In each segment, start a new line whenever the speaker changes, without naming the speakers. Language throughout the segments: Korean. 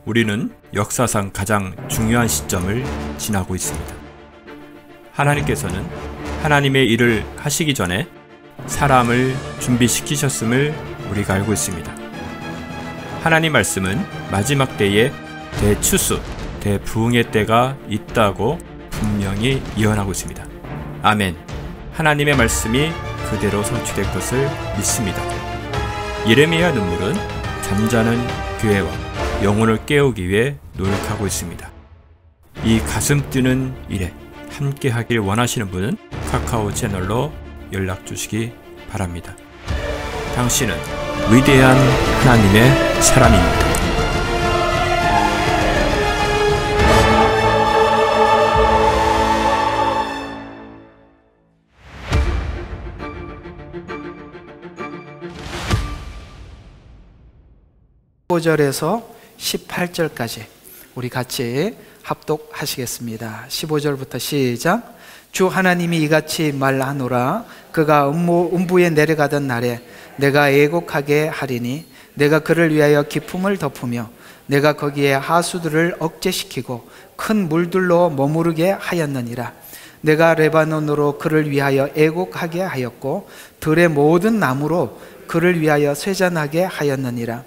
우리는 역사상 가장 중요한 시점을 지나고 있습니다. 하나님께서는 하나님의 일을 하시기 전에 사람을 준비시키셨음을 우리가 알고 있습니다. 하나님 말씀은 마지막 때에 대추수, 대부흥의 때가 있다고 분명히 예언하고 있습니다. 아멘. 하나님의 말씀이 그대로 성취될 것을 믿습니다. 예레미야 눈물은 잠자는 교회와 영혼을 깨우기 위해 노력하고 있습니다. 이 가슴 뛰는 일에 함께 하길 원하시는 분은 카카오 채널로 연락 주시기 바랍니다. 당신은 위대한 하나님의 사람입니다.
(15절에서) 18절까지 우리 같이 합독하시겠습니다. 15절부터 시작. 주 하나님이 이같이 말하노라. 그가 음부에 내려가던 날에 내가 애곡하게 하리니 내가 그를 위하여 기품을 덮으며 내가 거기에 하수들을 억제시키고 큰 물들로 머무르게 하였느니라. 내가 레바논으로 그를 위하여 애곡하게 하였고 들의 모든 나무로 그를 위하여 쇠잔하게 하였느니라.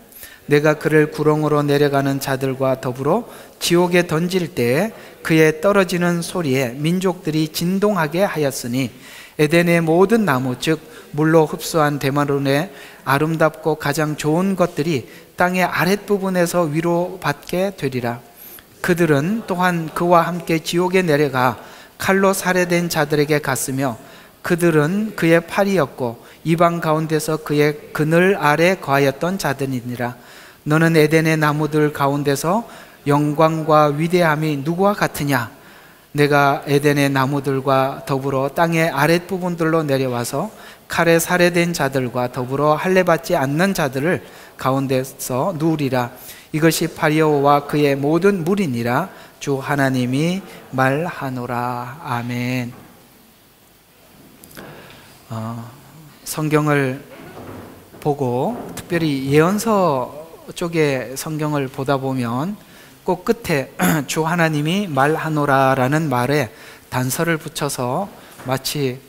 내가 그를 구렁으로 내려가는 자들과 더불어 지옥에 던질 때에 그의 떨어지는 소리에 민족들이 진동하게 하였으니 에덴의 모든 나무 즉 물로 흡수한 데마론의 아름답고 가장 좋은 것들이 땅의 아랫부분에서 위로 받게 되리라. 그들은 또한 그와 함께 지옥에 내려가 칼로 살해된 자들에게 갔으며 그들은 그의 팔이었고 이방 가운데서 그의 그늘 아래 거하였던 자들이니라. 너는 에덴의 나무들 가운데서 영광과 위대함이 누구와 같으냐? 내가 에덴의 나무들과 더불어 땅의 아랫부분들로 내려와서 칼에 살해된 자들과 더불어 할례받지 않는 자들을 가운데서 누우리라. 이것이 파리오와 그의 모든 무리니라. 주 하나님이 말하노라. 아멘. 성경을 보고 특별히 예언서 쪽에 성경을 보다 보면 꼭 끝에 주 하나님이 말하노라 라는 말에 단서를 붙여서 마치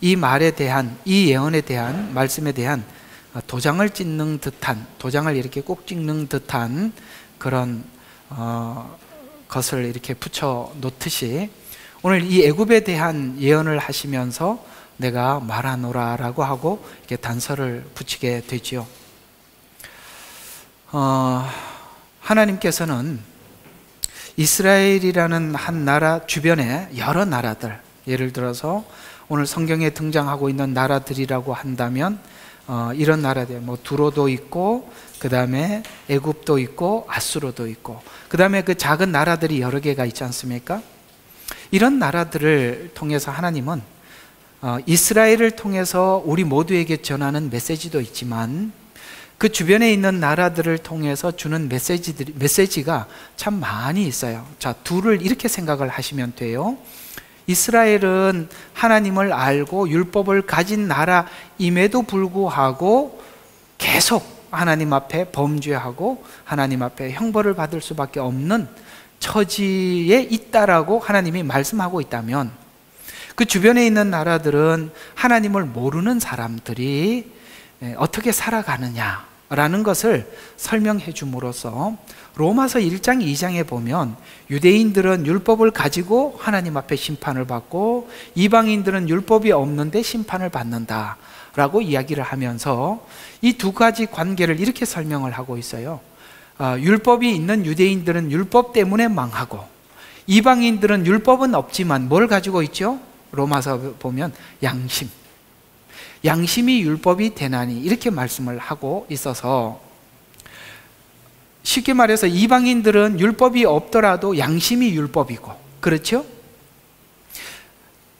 이 말에 대한, 이 예언에 대한, 말씀에 대한 도장을 찍는 듯한, 도장을 이렇게 꼭 찍는 듯한 그런 것을 이렇게 붙여 놓듯이 오늘 이 애굽에 대한 예언을 하시면서 내가 말하노라 라고 하고 이렇게 단서를 붙이게 되지요. 하나님께서는 이스라엘이라는 한 나라 주변에 여러 나라들, 예를 들어서 오늘 성경에 등장하고 있는 나라들이라고 한다면 이런 나라들, 뭐 두로도 있고 그 다음에 애굽도 있고 아수르도 있고 그 다음에 그 작은 나라들이 여러 개가 있지 않습니까? 이런 나라들을 통해서 하나님은 이스라엘을 통해서 우리 모두에게 전하는 메시지도 있지만 그 주변에 있는 나라들을 통해서 주는 메시지가 참 많이 있어요. 자, 둘을 이렇게 생각을 하시면 돼요. 이스라엘은 하나님을 알고 율법을 가진 나라임에도 불구하고 계속 하나님 앞에 범죄하고 하나님 앞에 형벌을 받을 수밖에 없는 처지에 있다라고 하나님이 말씀하고 있다면, 그 주변에 있는 나라들은 하나님을 모르는 사람들이 어떻게 살아가느냐라는 것을 설명해 줌으로써 로마서 1장 2장에 보면 유대인들은 율법을 가지고 하나님 앞에 심판을 받고 이방인들은 율법이 없는데 심판을 받는다라고 이야기를 하면서 이 두 가지 관계를 이렇게 설명을 하고 있어요. 율법이 있는 유대인들은 율법 때문에 망하고 이방인들은 율법은 없지만 뭘 가지고 있죠? 로마서 보면 양심이 율법이 되나니 이렇게 말씀을 하고 있어서, 쉽게 말해서 이방인들은 율법이 없더라도 양심이 율법이고, 그렇죠?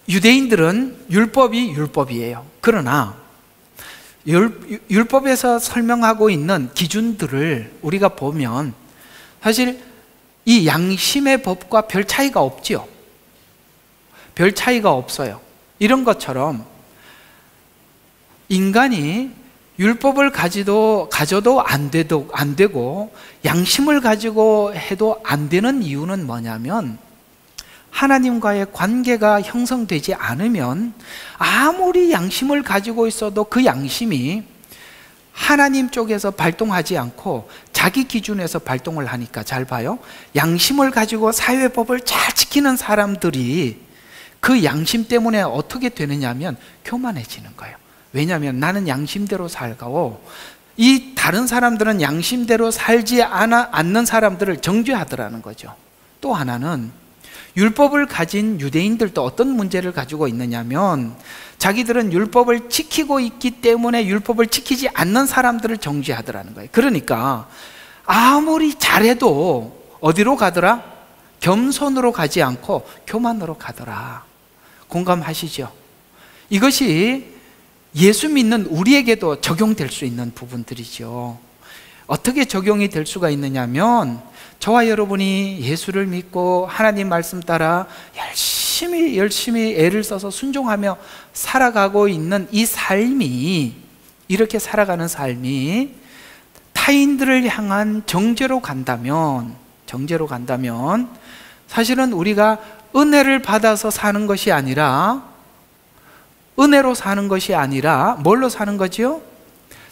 유대인들은 율법이 율법이에요. 그러나 율법에서 설명하고 있는 기준들을 우리가 보면 사실 이 양심의 법과 별 차이가 없지요. 별 차이가 없어요. 이런 것처럼 인간이 율법을 가져도 안 되고 양심을 가지고 해도 안 되는 이유는 뭐냐면, 하나님과의 관계가 형성되지 않으면 아무리 양심을 가지고 있어도 그 양심이 하나님 쪽에서 발동하지 않고 자기 기준에서 발동을 하니까, 잘 봐요. 양심을 가지고 사회법을 잘 지키는 사람들이 그 양심 때문에 어떻게 되느냐면 교만해지는 거예요. 왜냐하면 나는 양심대로 살고, 이 다른 사람들은 양심대로 살지 않는 사람들을 정죄하더라는 거죠. 또 하나는, 율법을 가진 유대인들도 어떤 문제를 가지고 있느냐면, 자기들은 율법을 지키고 있기 때문에 율법을 지키지 않는 사람들을 정죄하더라는 거예요. 그러니까 아무리 잘해도 어디로 가더라? 겸손으로 가지 않고 교만으로 가더라. 공감하시죠? 이것이 예수 믿는 우리에게도 적용될 수 있는 부분들이죠. 어떻게 적용이 될 수가 있느냐면, 저와 여러분이 예수를 믿고 하나님 말씀 따라 열심히 애를 써서 순종하며 살아가고 있는 이 삶이, 이렇게 살아가는 삶이 타인들을 향한 정죄로 간다면 사실은 우리가 은혜를 받아서 사는 것이 아니라, 은혜로 사는 것이 아니라 뭘로 사는 거지요?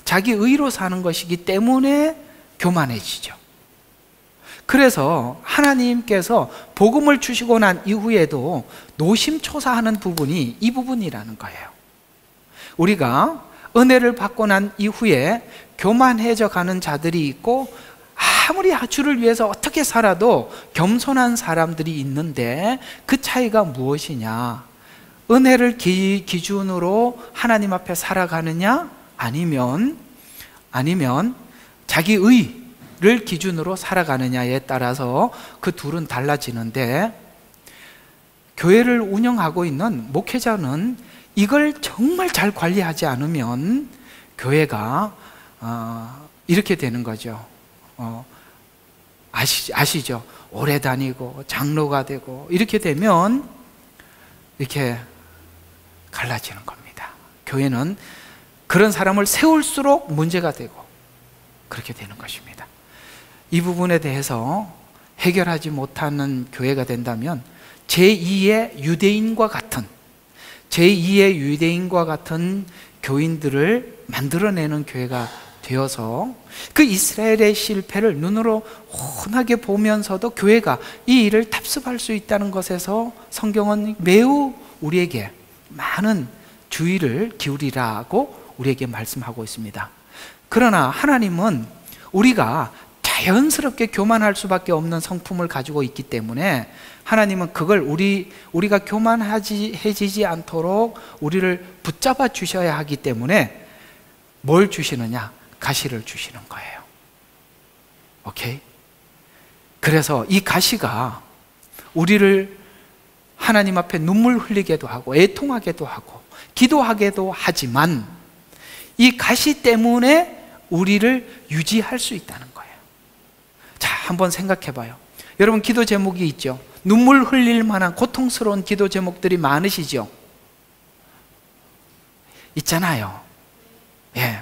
자기 의로 사는 것이기 때문에 교만해지죠. 그래서 하나님께서 복음을 주시고 난 이후에도 노심초사하는 부분이 이 부분이라는 거예요. 우리가 은혜를 받고 난 이후에 교만해져 가는 자들이 있고, 아무리 주를 위해서 어떻게 살아도 겸손한 사람들이 있는데, 그 차이가 무엇이냐? 은혜를 기준으로 하나님 앞에 살아가느냐, 아니면 자기 의를 기준으로 살아가느냐에 따라서 그 둘은 달라지는데, 교회를 운영하고 있는 목회자는 이걸 정말 잘 관리하지 않으면 교회가 이렇게 되는 거죠. 아시죠? 오래 다니고 장로가 되고 이렇게 되면 이렇게 갈라지는 겁니다. 교회는 그런 사람을 세울수록 문제가 되고 그렇게 되는 것입니다. 이 부분에 대해서 해결하지 못하는 교회가 된다면 제2의 유대인과 같은 교인들을 만들어내는 교회가 되어서, 그 이스라엘의 실패를 눈으로 훤하게 보면서도 교회가 이 일을 답습할 수 있다는 것에서 성경은 매우 우리에게 많은 주의를 기울이라고 우리에게 말씀하고 있습니다. 그러나 하나님은 우리가 자연스럽게 교만할 수밖에 없는 성품을 가지고 있기 때문에, 하나님은 그걸 우리가 교만해지지 않도록 우리를 붙잡아 주셔야 하기 때문에 뭘 주시느냐? 가시를 주시는 거예요. 오케이? 그래서 이 가시가 우리를 하나님 앞에 눈물 흘리게도 하고 애통하게도 하고 기도하게도 하지만, 이 가시 때문에 우리를 유지할 수 있다는 거예요. 자, 한번 생각해 봐요. 여러분, 기도 제목이 있죠? 눈물 흘릴 만한 고통스러운 기도 제목들이 많으시죠? 있잖아요. 예.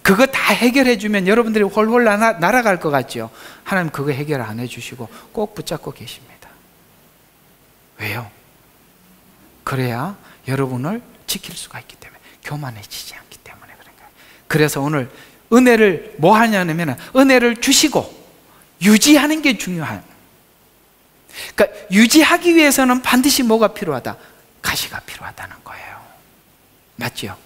그거 다 해결해 주면 여러분들이 홀홀 날아갈 것 같죠? 하나님 그거 해결 안 해주시고 꼭 붙잡고 계십니다. 왜요? 그래야 여러분을 지킬 수가 있기 때문에, 교만해지지 않기 때문에 그런 거예요. 그래서 오늘 은혜를 뭐 하냐면, 은혜를 주시고 유지하는 게 중요한. 그러니까 유지하기 위해서는 반드시 뭐가 필요하다? 가시가 필요하다는 거예요. 맞죠?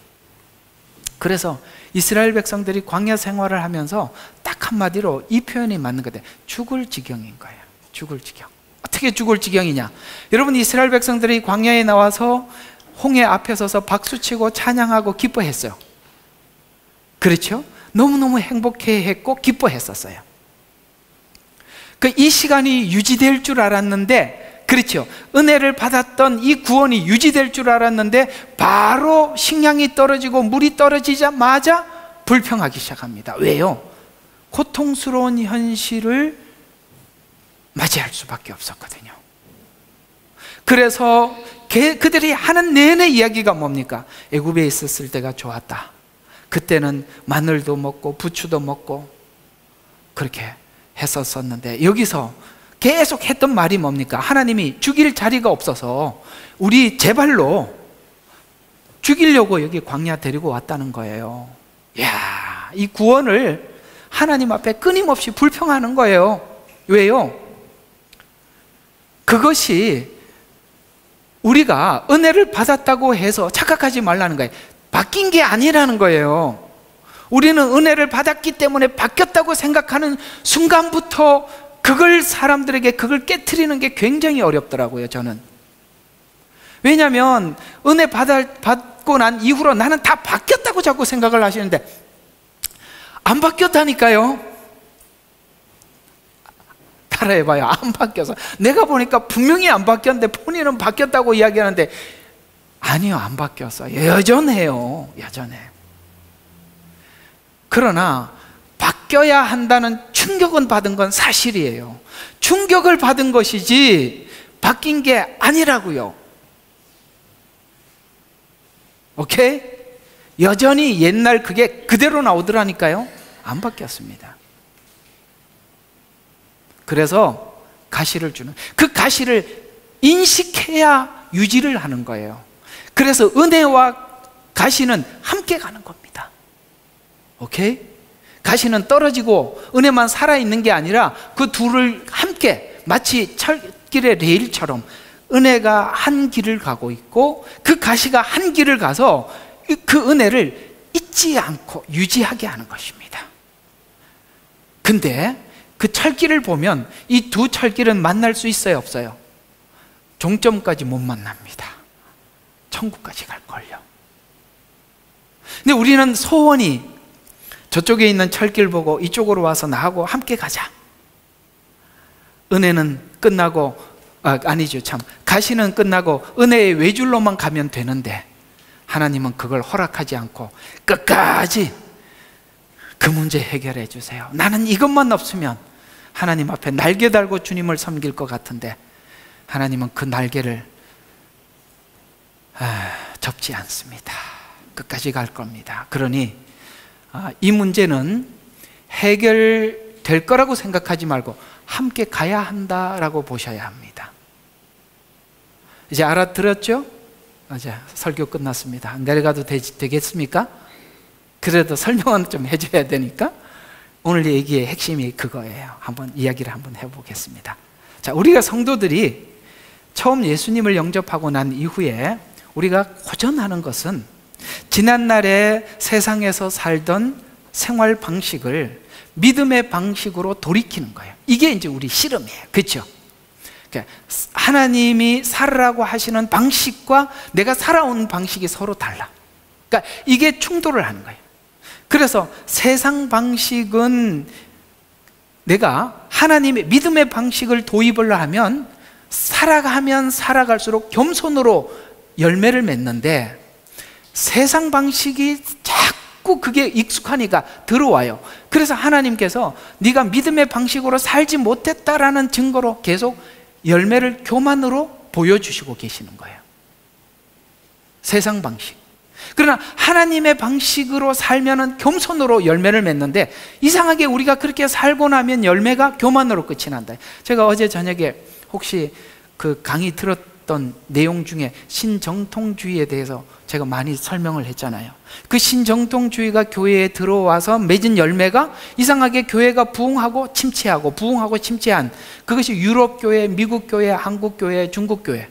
그래서 이스라엘 백성들이 광야 생활을 하면서 딱 한마디로 이 표현이 맞는 것 같아요. 죽을 지경인 거예요. 죽을 지경. 어떻게 죽을 지경이냐? 여러분, 이스라엘 백성들이 광야에 나와서 홍해 앞에 서서 박수치고 찬양하고 기뻐했어요. 그렇죠? 너무너무 행복해했고 기뻐했었어요. 이 시간이 유지될 줄 알았는데, 그렇죠? 은혜를 받았던 이 구원이 유지될 줄 알았는데 바로 식량이 떨어지고 물이 떨어지자마자 불평하기 시작합니다. 왜요? 고통스러운 현실을 맞이할 수밖에 없었거든요. 그래서 그들이 하는 내내 이야기가 뭡니까? 애굽에 있었을 때가 좋았다. 그때는 마늘도 먹고 부추도 먹고 그렇게 했었었는데, 여기서 계속 했던 말이 뭡니까? 하나님이 죽일 자리가 없어서 우리 제발로 죽이려고 여기 광야 데리고 왔다는 거예요. 이야, 이 구원을 하나님 앞에 끊임없이 불평하는 거예요. 왜요? 그것이 우리가 은혜를 받았다고 해서 착각하지 말라는 거예요. 바뀐 게 아니라는 거예요. 우리는 은혜를 받았기 때문에 바뀌었다고 생각하는 순간부터 사람들에게 그걸 깨트리는 게 굉장히 어렵더라고요, 저는. 왜냐하면 은혜 받고 난 이후로 나는 다 바뀌었다고 자꾸 생각을 하시는데 안 바뀌었다니까요. 따라해봐요. 안 바뀌어서. 내가 보니까 분명히 안 바뀌었는데 본인은 바뀌었다고 이야기하는데 아니요, 안 바뀌었어요. 여전해요. 여전해. 그러나 바뀌어야 한다는 충격은 받은 건 사실이에요. 충격을 받은 것이지 바뀐 게 아니라고요. 오케이? 여전히 옛날 그게 그대로 나오더라니까요. 안 바뀌었습니다. 그래서 가시를 주는, 그 가시를 인식해야 유지를 하는 거예요. 그래서 은혜와 가시는 함께 가는 겁니다. 오케이? 가시는 떨어지고 은혜만 살아있는 게 아니라 그 둘을 함께, 마치 철길의 레일처럼 은혜가 한 길을 가고 있고 그 가시가 한 길을 가서 그 은혜를 잊지 않고 유지하게 하는 것입니다. 근데 그 철길을 보면 이 두 철길은 만날 수 있어요, 없어요? 종점까지 못 만납니다. 천국까지 갈걸요. 근데 우리는 소원이 저쪽에 있는 철길 보고 이쪽으로 와서 나하고 함께 가자. 은혜는 끝나고, 아니죠, 참. 가시는 끝나고 은혜의 외줄로만 가면 되는데 하나님은 그걸 허락하지 않고 끝까지 그 문제 해결해 주세요. 나는 이것만 없으면 하나님 앞에 날개 달고 주님을 섬길 것 같은데 하나님은 그 날개를 접지 않습니다. 끝까지 갈 겁니다. 그러니 이 문제는 해결될 거라고 생각하지 말고 함께 가야 한다라고 보셔야 합니다. 이제 알아들었죠? 이제 설교 끝났습니다. 내려가도 되겠습니까? 그래도 설명은 좀 해줘야 되니까 오늘 얘기의 핵심이 그거예요. 한번 이야기를 한번 해보겠습니다. 자, 우리가 성도들이 처음 예수님을 영접하고 난 이후에 우리가 고전하는 것은 지난날에 세상에서 살던 생활 방식을 믿음의 방식으로 돌이키는 거예요. 이게 이제 우리 씨름이에요. 그렇죠? 하나님이 살으라고 하시는 방식과 내가 살아온 방식이 서로 달라. 그러니까 이게 충돌을 하는 거예요. 그래서 세상 방식은 내가 하나님의 믿음의 방식을 도입을 하면 살아가면 살아갈수록 겸손으로 열매를 맺는데 세상 방식이 자꾸 그게 익숙하니까 들어와요. 그래서 하나님께서 네가 믿음의 방식으로 살지 못했다라는 증거로 계속 열매를 교만으로 보여주시고 계시는 거예요. 세상 방식. 그러나 하나님의 방식으로 살면은 겸손으로 열매를 맺는데 이상하게 우리가 그렇게 살고 나면 열매가 교만으로 끝이 난다. 제가 어제 저녁에 혹시 그 강의 들었던 내용 중에 신정통주의에 대해서 제가 많이 설명을 했잖아요. 그 신정통주의가 교회에 들어와서 맺은 열매가 이상하게 교회가 부흥하고 침체하고 부흥하고 침체한, 그것이 유럽 교회, 미국 교회, 한국 교회, 중국 교회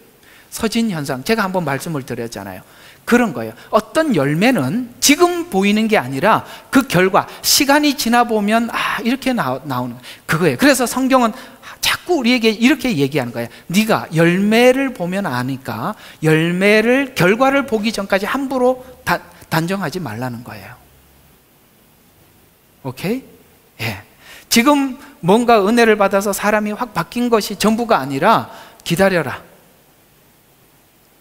서진 현상, 제가 한번 말씀을 드렸잖아요. 그런 거예요. 어떤 열매는 지금 보이는 게 아니라 그 결과, 시간이 지나 보면 이렇게 나오는 그거예요. 그래서 성경은 자꾸 우리에게 이렇게 얘기하는 거예요. 네가 열매를 보면 아니까 결과를 보기 전까지 함부로 단정하지 말라는 거예요. 오케이? 예. 지금 뭔가 은혜를 받아서 사람이 확 바뀐 것이 전부가 아니라 기다려라.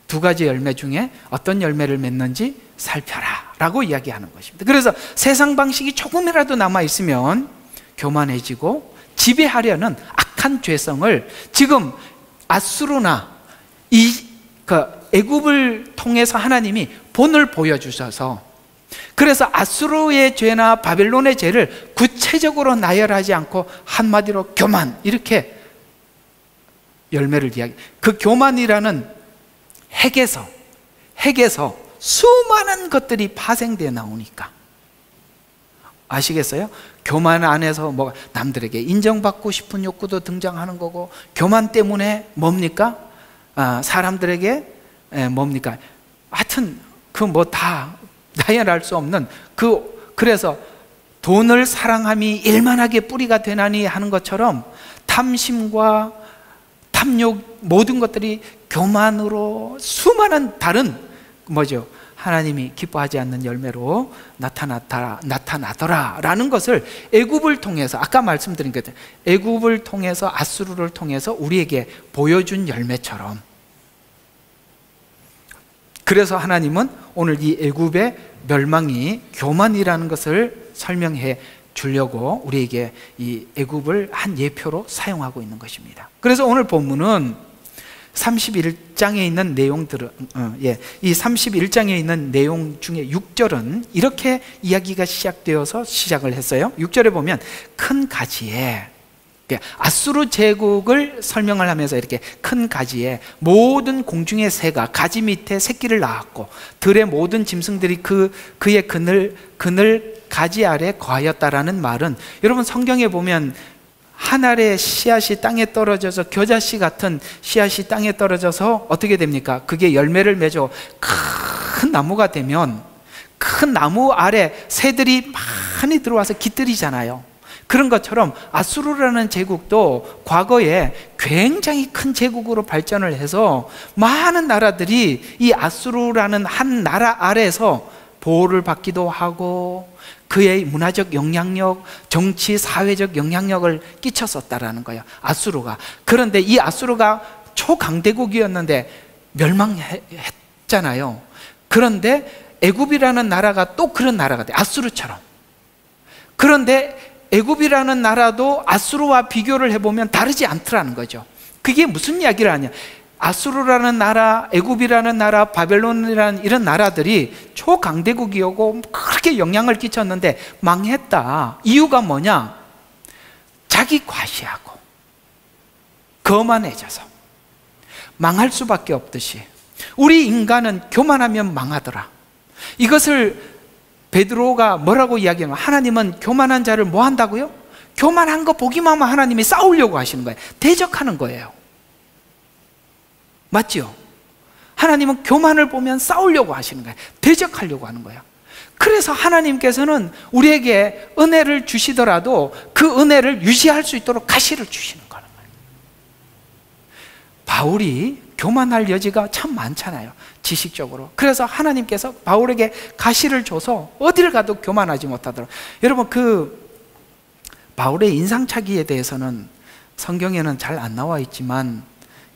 두 가지 열매 중에 어떤 열매를 맺는지 살펴라 라고 이야기하는 것입니다. 그래서 세상 방식이 조금이라도 남아있으면 교만해지고 지배하려는 악한 죄성을 지금 앗수르나 애굽을 통해서 하나님이 본을 보여주셔서 그래서 아수르의 죄나 바벨론의 죄를 구체적으로 나열하지 않고 한마디로 교만, 이렇게 열매를 이야기. 그 교만이라는 핵에서 수많은 것들이 파생되어 나오니까. 아시겠어요? 교만 안에서 뭐 남들에게 인정받고 싶은 욕구도 등장하는 거고, 교만 때문에 뭡니까? 사람들에게 뭡니까? 하여튼 그 뭐 다 나열할 수 없는 그래서 돈을 사랑함이 일만하게 뿌리가 되나니 하는 것처럼 탐심과 탐욕, 모든 것들이 교만으로 수많은 다른 뭐죠? 하나님이 기뻐하지 않는 열매로 나타나더라 라는 것을 애굽을 통해서, 아까 말씀드린 것, 애굽을 통해서, 아수르를 통해서 우리에게 보여준 열매처럼, 그래서 하나님은 오늘 이 애굽의 멸망이 교만이라는 것을 설명해 주려고 우리에게 이 애굽을 한 예표로 사용하고 있는 것입니다. 그래서 오늘 본문은 31장에 있는 내용들은, 이 31장에 있는 내용 중에 6절은 이렇게 이야기가 시작되어서 시작을 했어요. 6절에 보면 큰 가지에, 아수르 제국을 설명을 하면서 이렇게 큰 가지에 모든 공중의 새가 가지 밑에 새끼를 낳았고 들의 모든 짐승들이 그의 그늘 가지 아래 거하였다라는 말은, 여러분 성경에 보면 한 알의 씨앗이 땅에 떨어져서, 겨자씨 같은 씨앗이 땅에 떨어져서 어떻게 됩니까? 그게 열매를 맺어 큰 나무가 되면 큰 나무 아래 새들이 많이 들어와서 깃들이잖아요. 그런 것처럼 아수르라는 제국도 과거에 굉장히 큰 제국으로 발전을 해서 많은 나라들이 이 아수르라는 한 나라 아래에서 보호를 받기도 하고 그의 문화적 영향력, 정치, 사회적 영향력을 끼쳤었다라는 거예요, 아수르가. 그런데 이 아수르가 초강대국이었는데 멸망했잖아요. 그런데 애굽이라는 나라가 또 그런 나라가 돼, 아수르처럼. 그런데 애굽이라는 나라도 아수르와 비교를 해보면 다르지 않더라는 거죠. 그게 무슨 이야기를 하냐? 아수르라는 나라, 애굽이라는 나라, 바벨론이라는 이런 나라들이 초강대국이었고 그렇게 영향을 끼쳤는데 망했다. 이유가 뭐냐? 자기 과시하고 거만해져서 망할 수밖에 없듯이 우리 인간은 교만하면 망하더라. 이것을 베드로가 뭐라고 이야기하면, 하나님은 교만한 자를 뭐 한다고요? 교만한 거 보기만 하면 하나님이 싸우려고 하시는 거예요. 대적하는 거예요. 맞죠? 하나님은 교만을 보면 싸우려고 하시는 거예요. 대적하려고 하는 거예요. 그래서 하나님께서는 우리에게 은혜를 주시더라도 그 은혜를 유지할 수 있도록 가시를 주시는 거예요. 바울이 교만할 여지가 참 많잖아요, 지식적으로. 그래서 하나님께서 바울에게 가시를 줘서 어디를 가도 교만하지 못하도록. 여러분, 그 바울의 인상착의에 대해서는 성경에는 잘 안 나와 있지만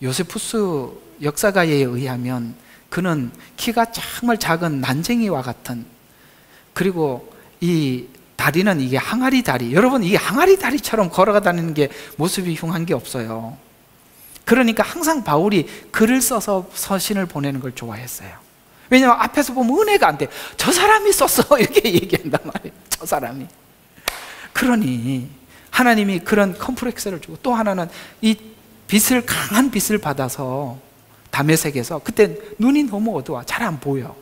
요세푸스 역사가에 의하면 그는 키가 정말 작은 난쟁이와 같은, 그리고 이 다리는 이게 항아리 다리, 여러분 이게 항아리 다리처럼 걸어가 다니는 게 모습이 흉한 게 없어요. 그러니까 항상 바울이 글을 써서 서신을 보내는 걸 좋아했어요. 왜냐하면 앞에서 보면 은혜가 안 돼. 저 사람이 썼어 이렇게 얘기한단 말이에요, 저 사람이. 그러니 하나님이 그런 컴플렉스를 주고, 또 하나는 이 강한 빛을 받아서 다메섹에서, 그때 눈이 너무 어두워 잘 안 보여.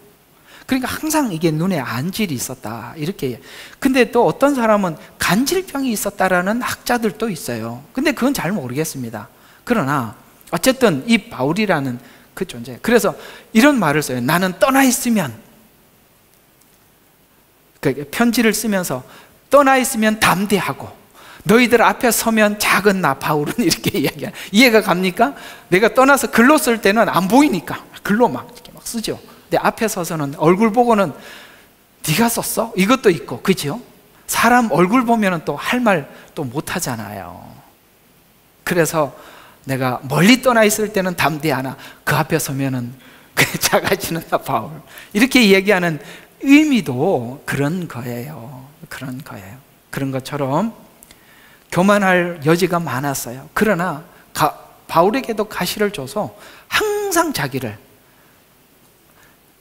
그러니까 항상 이게 눈에 안질이 있었다 이렇게. 근데 또 어떤 사람은 간질병이 있었다라는 학자들도 있어요. 근데 그건 잘 모르겠습니다. 그러나 어쨌든 이 바울이라는 그 존재, 그래서 이런 말을 써요. 나는 떠나 있으면, 편지를 쓰면서 떠나 있으면 담대하고 너희들 앞에 서면 작은 나 바울은 이렇게 이야기해요. 이해가 갑니까? 내가 떠나서 글로 쓸 때는 안 보이니까 글로 이렇게 막 쓰죠. 근데 앞에 서서는 얼굴 보고는 네가 썼어? 이것도 있고, 그죠? 사람 얼굴 보면은 또 할 말 또 못 하잖아요. 그래서 내가 멀리 떠나 있을 때는 담대하나 그 앞에 서면은 작아지는 나 바울, 이렇게 얘기하는 의미도 그런 거예요. 그런 거예요. 그런 것처럼 교만할 여지가 많았어요. 그러나 바울에게도 가시를 줘서 항상 자기를,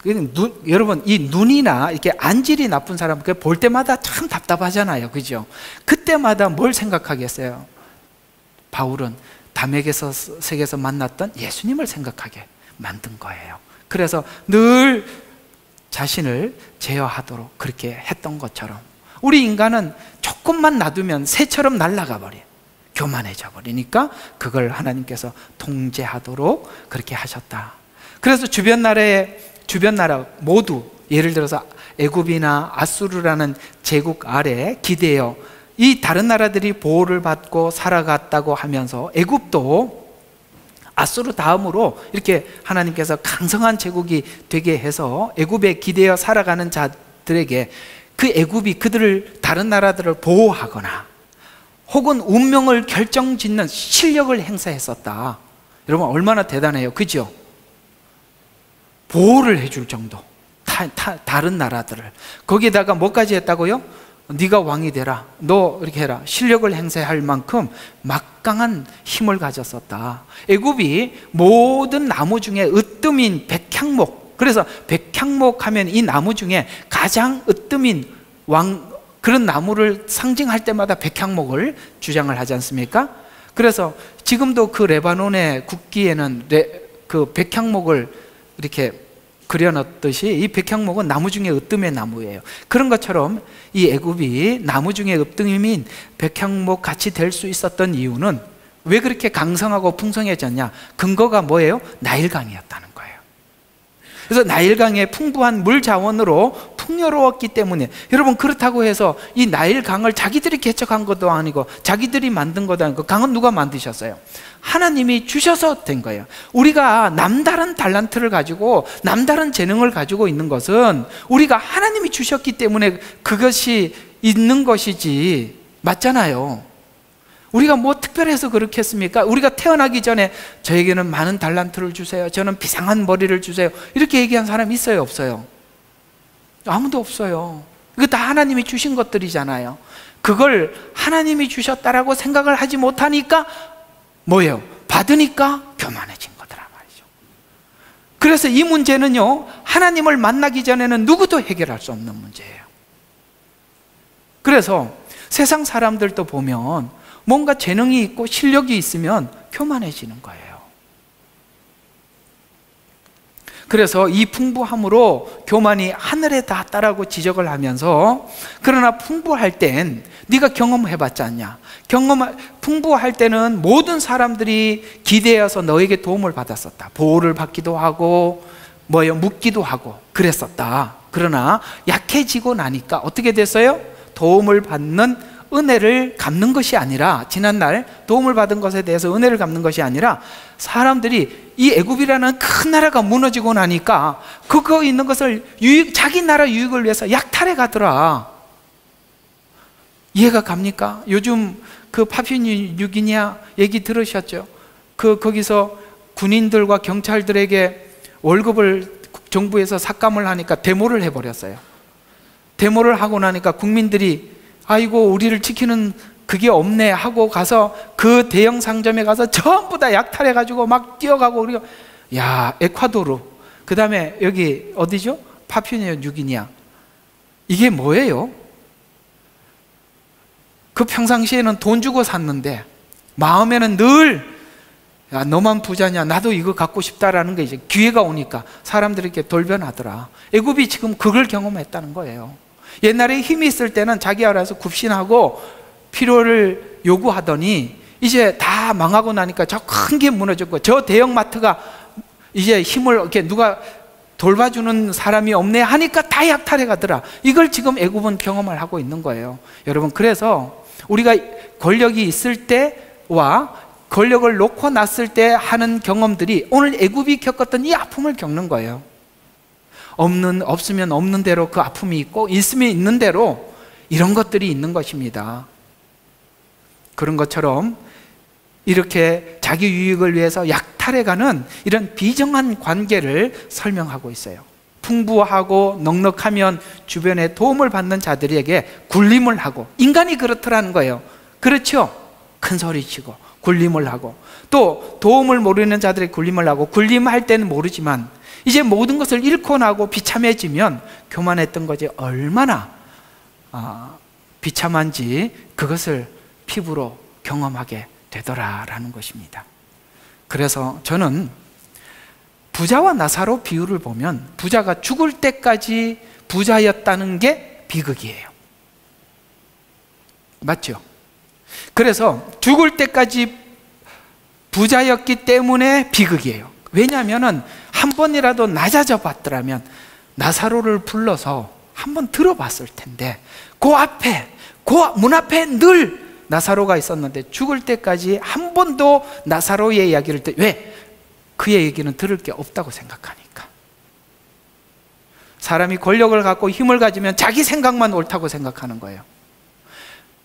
여러분, 이 눈이나 이렇게 안질이 나쁜 사람 볼 때마다 참 답답하잖아요, 그죠? 그때마다 뭘 생각하겠어요? 바울은 다메섹에서 만났던 예수님을 생각하게 만든 거예요. 그래서 늘 자신을 제어하도록 그렇게 했던 것처럼 우리 인간은 조금만 놔두면 새처럼 날아가 버려요. 교만해져 버리니까 그걸 하나님께서 통제하도록 그렇게 하셨다. 그래서 주변 나라 모두, 예를 들어서 애굽이나 아수르라는 제국 아래 기대어 이 다른 나라들이 보호를 받고 살아갔다고 하면서 애굽도 아수르 다음으로 이렇게 하나님께서 강성한 제국이 되게 해서 애굽에 기대어 살아가는 자들에게 그 애굽이 그들을, 다른 나라들을 보호하거나 혹은 운명을 결정짓는 실력을 행사했었다. 여러분, 얼마나 대단해요, 그죠? 보호를 해줄 정도, 다른 나라들을. 거기에다가 뭐까지 했다고요? 네가 왕이 되라, 너 이렇게 해라, 실력을 행사할 만큼 막강한 힘을 가졌었다. 애굽이 모든 나무 중에 으뜸인 백향목, 그래서 백향목 하면 이 나무 중에 가장 으뜸인 그런 나무를 상징할 때마다 백향목을 주장을 하지 않습니까? 그래서 지금도 그 레바논의 국기에는 그 백향목을 이렇게 그려놨듯이 이 백향목은 나무 중에 으뜸의 나무예요. 그런 것처럼 이 애굽이 나무 중에 으뜸인 백향목 같이 될 수 있었던 이유는 왜 그렇게 강성하고 풍성해졌냐? 근거가 뭐예요? 나일강이었다는 거예요. 그래서 나일강의 풍부한 물 자원으로 풍요로웠기 때문에, 여러분, 그렇다고 해서 이 나일강을 자기들이 개척한 것도 아니고 자기들이 만든 것도 아니고, 강은 누가 만드셨어요? 하나님이 주셔서 된 거예요. 우리가 남다른 달란트를 가지고 남다른 재능을 가지고 있는 것은 우리가 하나님이 주셨기 때문에 그것이 있는 것이지, 맞잖아요. 우리가 뭐 특별해서 그렇게 했습니까? 우리가 태어나기 전에 저에게는 많은 달란트를 주세요, 저는 비상한 머리를 주세요, 이렇게 얘기한 사람이 있어요, 없어요? 아무도 없어요. 이거 다 하나님이 주신 것들이잖아요. 그걸 하나님이 주셨다라고 생각을 하지 못하니까 뭐예요? 받으니까 교만해진 거더라 말이죠. 그래서 이 문제는요, 하나님을 만나기 전에는 누구도 해결할 수 없는 문제예요. 그래서 세상 사람들도 보면 뭔가 재능이 있고 실력이 있으면 교만해지는 거예요. 그래서 이 풍부함으로 교만이 하늘에 닿았다라고 지적을 하면서, 그러나 풍부할 땐 네가 경험해봤지 않냐? 풍부할 때는 모든 사람들이 기대어서 너에게 도움을 받았었다. 보호를 받기도 하고 묻기도 하고 그랬었다. 그러나 약해지고 나니까 어떻게 됐어요? 도움을 받는 은혜를 갚는 것이 아니라, 지난날 도움을 받은 것에 대해서 은혜를 갚는 것이 아니라, 사람들이 이 애굽이라는 큰 나라가 무너지고 나니까 그거 있는 것을 자기 나라 유익을 위해서 약탈해 가더라. 이해가 갑니까? 요즘 그 파푸아뉴기니아 얘기 들으셨죠? 거기서 군인들과 경찰들에게 월급을 정부에서 삭감을 하니까 데모를 해버렸어요. 데모를 하고 나니까 국민들이 아이고, 우리를 지키는 그게 없네 하고 가서 그 대형 상점에 가서 전부 다 약탈해가지고 막 뛰어가고, 그리고 야, 에콰도르, 그 다음에 여기 어디죠? 파푸아뉴기니아. 이게 뭐예요? 그 평상시에는 돈 주고 샀는데 마음에는 늘, 야, 너만 부자냐, 나도 이거 갖고 싶다라는 게 이제 기회가 오니까 사람들이 이렇게 돌변하더라. 애굽이 지금 그걸 경험했다는 거예요. 옛날에 힘이 있을 때는 자기 알아서 굽신하고 필요를 요구하더니 이제 다 망하고 나니까 저 큰 게 무너졌고, 저 대형마트가 이제 힘을 이렇게 누가 돌봐주는 사람이 없네 하니까 다 약탈해 가더라. 이걸 지금 애굽은 경험을 하고 있는 거예요. 여러분, 그래서 우리가 권력이 있을 때와 권력을 놓고 났을 때 하는 경험들이 오늘 애굽이 겪었던 이 아픔을 겪는 거예요. 없으면 없는 대로 그 아픔이 있고, 있으면 있는 대로 이런 것들이 있는 것입니다. 그런 것처럼 이렇게 자기 유익을 위해서 약탈해가는 이런 비정한 관계를 설명하고 있어요. 풍부하고 넉넉하면 주변에 도움을 받는 자들에게 굴림을 하고, 인간이 그렇더라는 거예요. 그렇죠? 큰 소리치고 굴림을 하고, 또 도움을 모르는 자들의 굴림을 하고, 굴림할 때는 모르지만 이제 모든 것을 잃고 나고 비참해지면 교만했던 것이 얼마나 비참한지 그것을 피부로 경험하게 되더라라는 것입니다. 그래서 저는 부자와 나사로 비유를 보면 부자가 죽을 때까지 부자였다는 게 비극이에요. 맞죠? 그래서 죽을 때까지 부자였기 때문에 비극이에요. 왜냐하면 한 번이라도 낮아져 봤더라면 나사로를 불러서 한번 들어봤을 텐데, 그 앞에, 그 문 앞에 늘 나사로가 있었는데 죽을 때까지 한 번도 나사로의 이야기를 왜? 그의 얘기는 들을 게 없다고 생각하니까. 사람이 권력을 갖고 힘을 가지면 자기 생각만 옳다고 생각하는 거예요.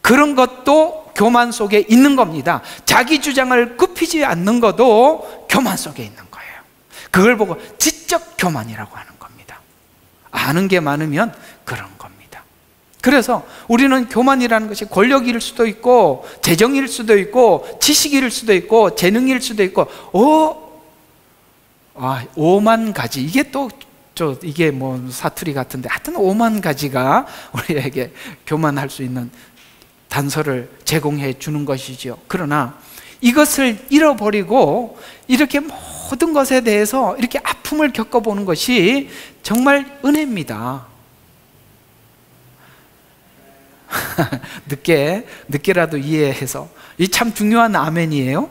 그런 것도 교만 속에 있는 겁니다. 자기 주장을 굽히지 않는 것도 교만 속에 있는 거예요. 그걸 보고 지적 교만이라고 하는 겁니다. 아는 게 많으면 그런 겁니다. 그래서 우리는 교만이라는 것이 권력일 수도 있고, 재정일 수도 있고, 지식일 수도 있고, 재능일 수도 있고, 오만 가지. 이게 이게 뭐 사투리 같은데, 하여튼 5만 가지가 우리에게 교만할 수 있는 단서를 제공해 주는 것이죠. 그러나 이것을 잃어버리고 이렇게 모든 것에 대해서 이렇게 아픔을 겪어보는 것이 정말 은혜입니다. 늦게라도 이해해서, 이 참 중요한 아멘이에요.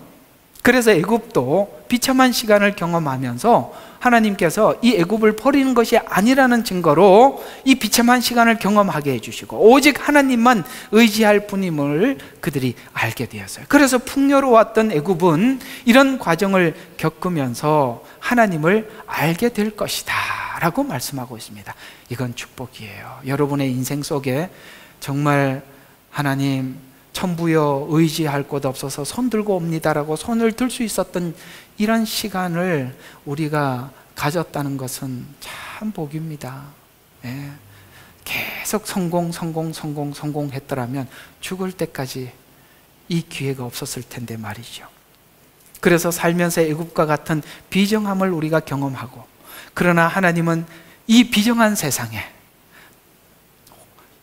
그래서 애굽도 비참한 시간을 경험하면서 하나님께서 이 애굽을 버리는 것이 아니라는 증거로 이 비참한 시간을 경험하게 해주시고, 오직 하나님만 의지할 뿐임을 그들이 알게 되었어요. 그래서 풍요로웠던 애굽은 이런 과정을 겪으면서 하나님을 알게 될 것이다 라고 말씀하고 있습니다. 이건 축복이에요. 여러분의 인생 속에 정말 하나님 천부여 의지할 곳 없어서 손 들고 옵니다라고 손을 들 수 있었던 이런 시간을 우리가 가졌다는 것은 참 복입니다. 예. 계속 성공했더라면 죽을 때까지 이 기회가 없었을 텐데 말이죠. 그래서 살면서 애굽과 같은 비정함을 우리가 경험하고, 그러나 하나님은 이 비정한 세상에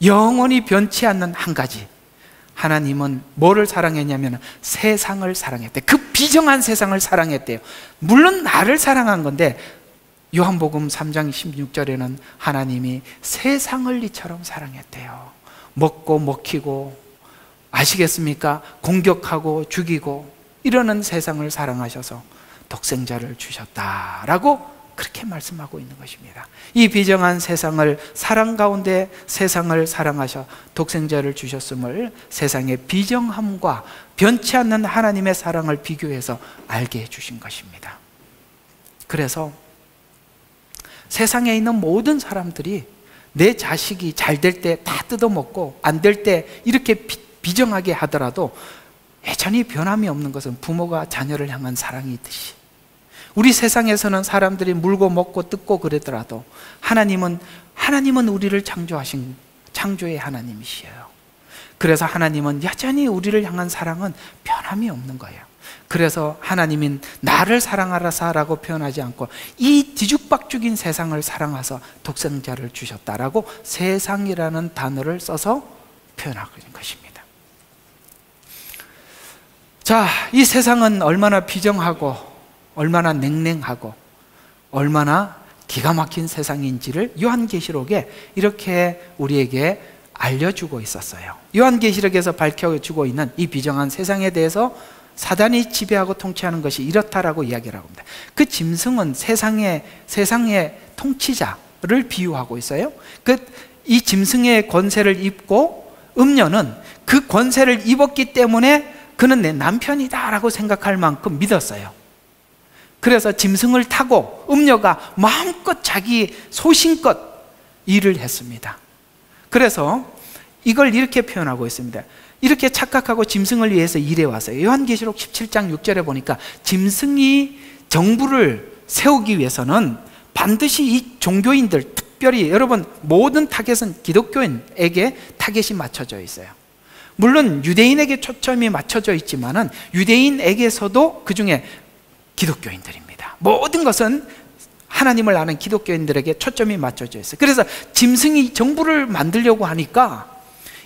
영원히 변치 않는 한 가지, 하나님은 뭐를 사랑했냐면 세상을 사랑했대요. 그 비정한 세상을 사랑했대요. 물론 나를 사랑한 건데, 요한복음 3장 16절에는 하나님이 세상을 이처럼 사랑했대요. 먹고 먹히고, 아시겠습니까? 공격하고 죽이고 이러는 세상을 사랑하셔서 독생자를 주셨다라고 그렇게 말씀하고 있는 것입니다. 이 비정한 세상을, 사랑 가운데 세상을 사랑하셔 독생자를 주셨음을 세상의 비정함과 변치 않는 하나님의 사랑을 비교해서 알게 해주신 것입니다. 그래서 세상에 있는 모든 사람들이 내 자식이 잘 될 때 다 뜯어먹고 안 될 때 이렇게 비정하게 하더라도 여전히 변함이 없는 것은 부모가 자녀를 향한 사랑이 있듯이, 우리 세상에서는 사람들이 물고 먹고 뜯고 그러더라도 하나님은 우리를 창조하신 창조의 하나님이시에요. 그래서 하나님은 여전히 우리를 향한 사랑은 변함이 없는 거예요. 그래서 하나님은 나를 사랑하라사라고 표현하지 않고 이 뒤죽박죽인 세상을 사랑하사 독생자를 주셨다라고 세상이라는 단어를 써서 표현하고 있는 것입니다. 자, 이 세상은 얼마나 비정하고 얼마나 냉랭하고 얼마나 기가 막힌 세상인지를 요한계시록에 이렇게 우리에게 알려주고 있었어요. 요한계시록에서 밝혀주고 있는 이 비정한 세상에 대해서 사단이 지배하고 통치하는 것이 이렇다라고 이야기를 합니다. 그 짐승은 세상의 통치자를 비유하고 있어요. 이 짐승의 권세를 입고, 음녀는 그 권세를 입었기 때문에 그는 내 남편이다라고 생각할 만큼 믿었어요. 그래서 짐승을 타고 음녀가 마음껏 자기 소신껏 일을 했습니다. 그래서 이걸 이렇게 표현하고 있습니다. 이렇게 착각하고 짐승을 위해서 일해왔어요. 요한계시록 17장 6절에 보니까 짐승이 정부를 세우기 위해서는 반드시 이 종교인들, 특별히 여러분 모든 타겟은 기독교인에게 타겟이 맞춰져 있어요. 물론 유대인에게 초점이 맞춰져 있지만은 유대인에게서도 그 중에 기독교인들입니다. 모든 것은 하나님을 아는 기독교인들에게 초점이 맞춰져 있어요. 그래서 짐승이 정부를 만들려고 하니까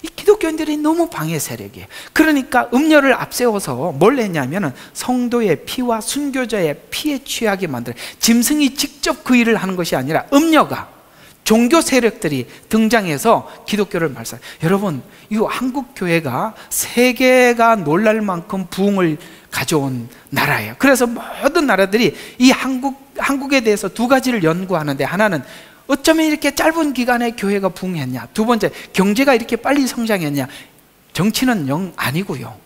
이 기독교인들이 너무 방해 세력이에요. 그러니까 음료를 앞세워서 뭘 했냐면은 성도의 피와 순교자의 피에 취하게 만들어요. 짐승이 직접 그 일을 하는 것이 아니라 음료가, 종교 세력들이 등장해서 기독교를 말살. 여러분, 이 한국 교회가 세계가 놀랄 만큼 부흥을 가져온 나라예요. 그래서 모든 나라들이 이 한국에 대해서 두 가지를 연구하는데, 하나는 어쩌면 이렇게 짧은 기간에 교회가 부흥했냐, 두 번째, 경제가 이렇게 빨리 성장했냐. 정치는 영 아니고요,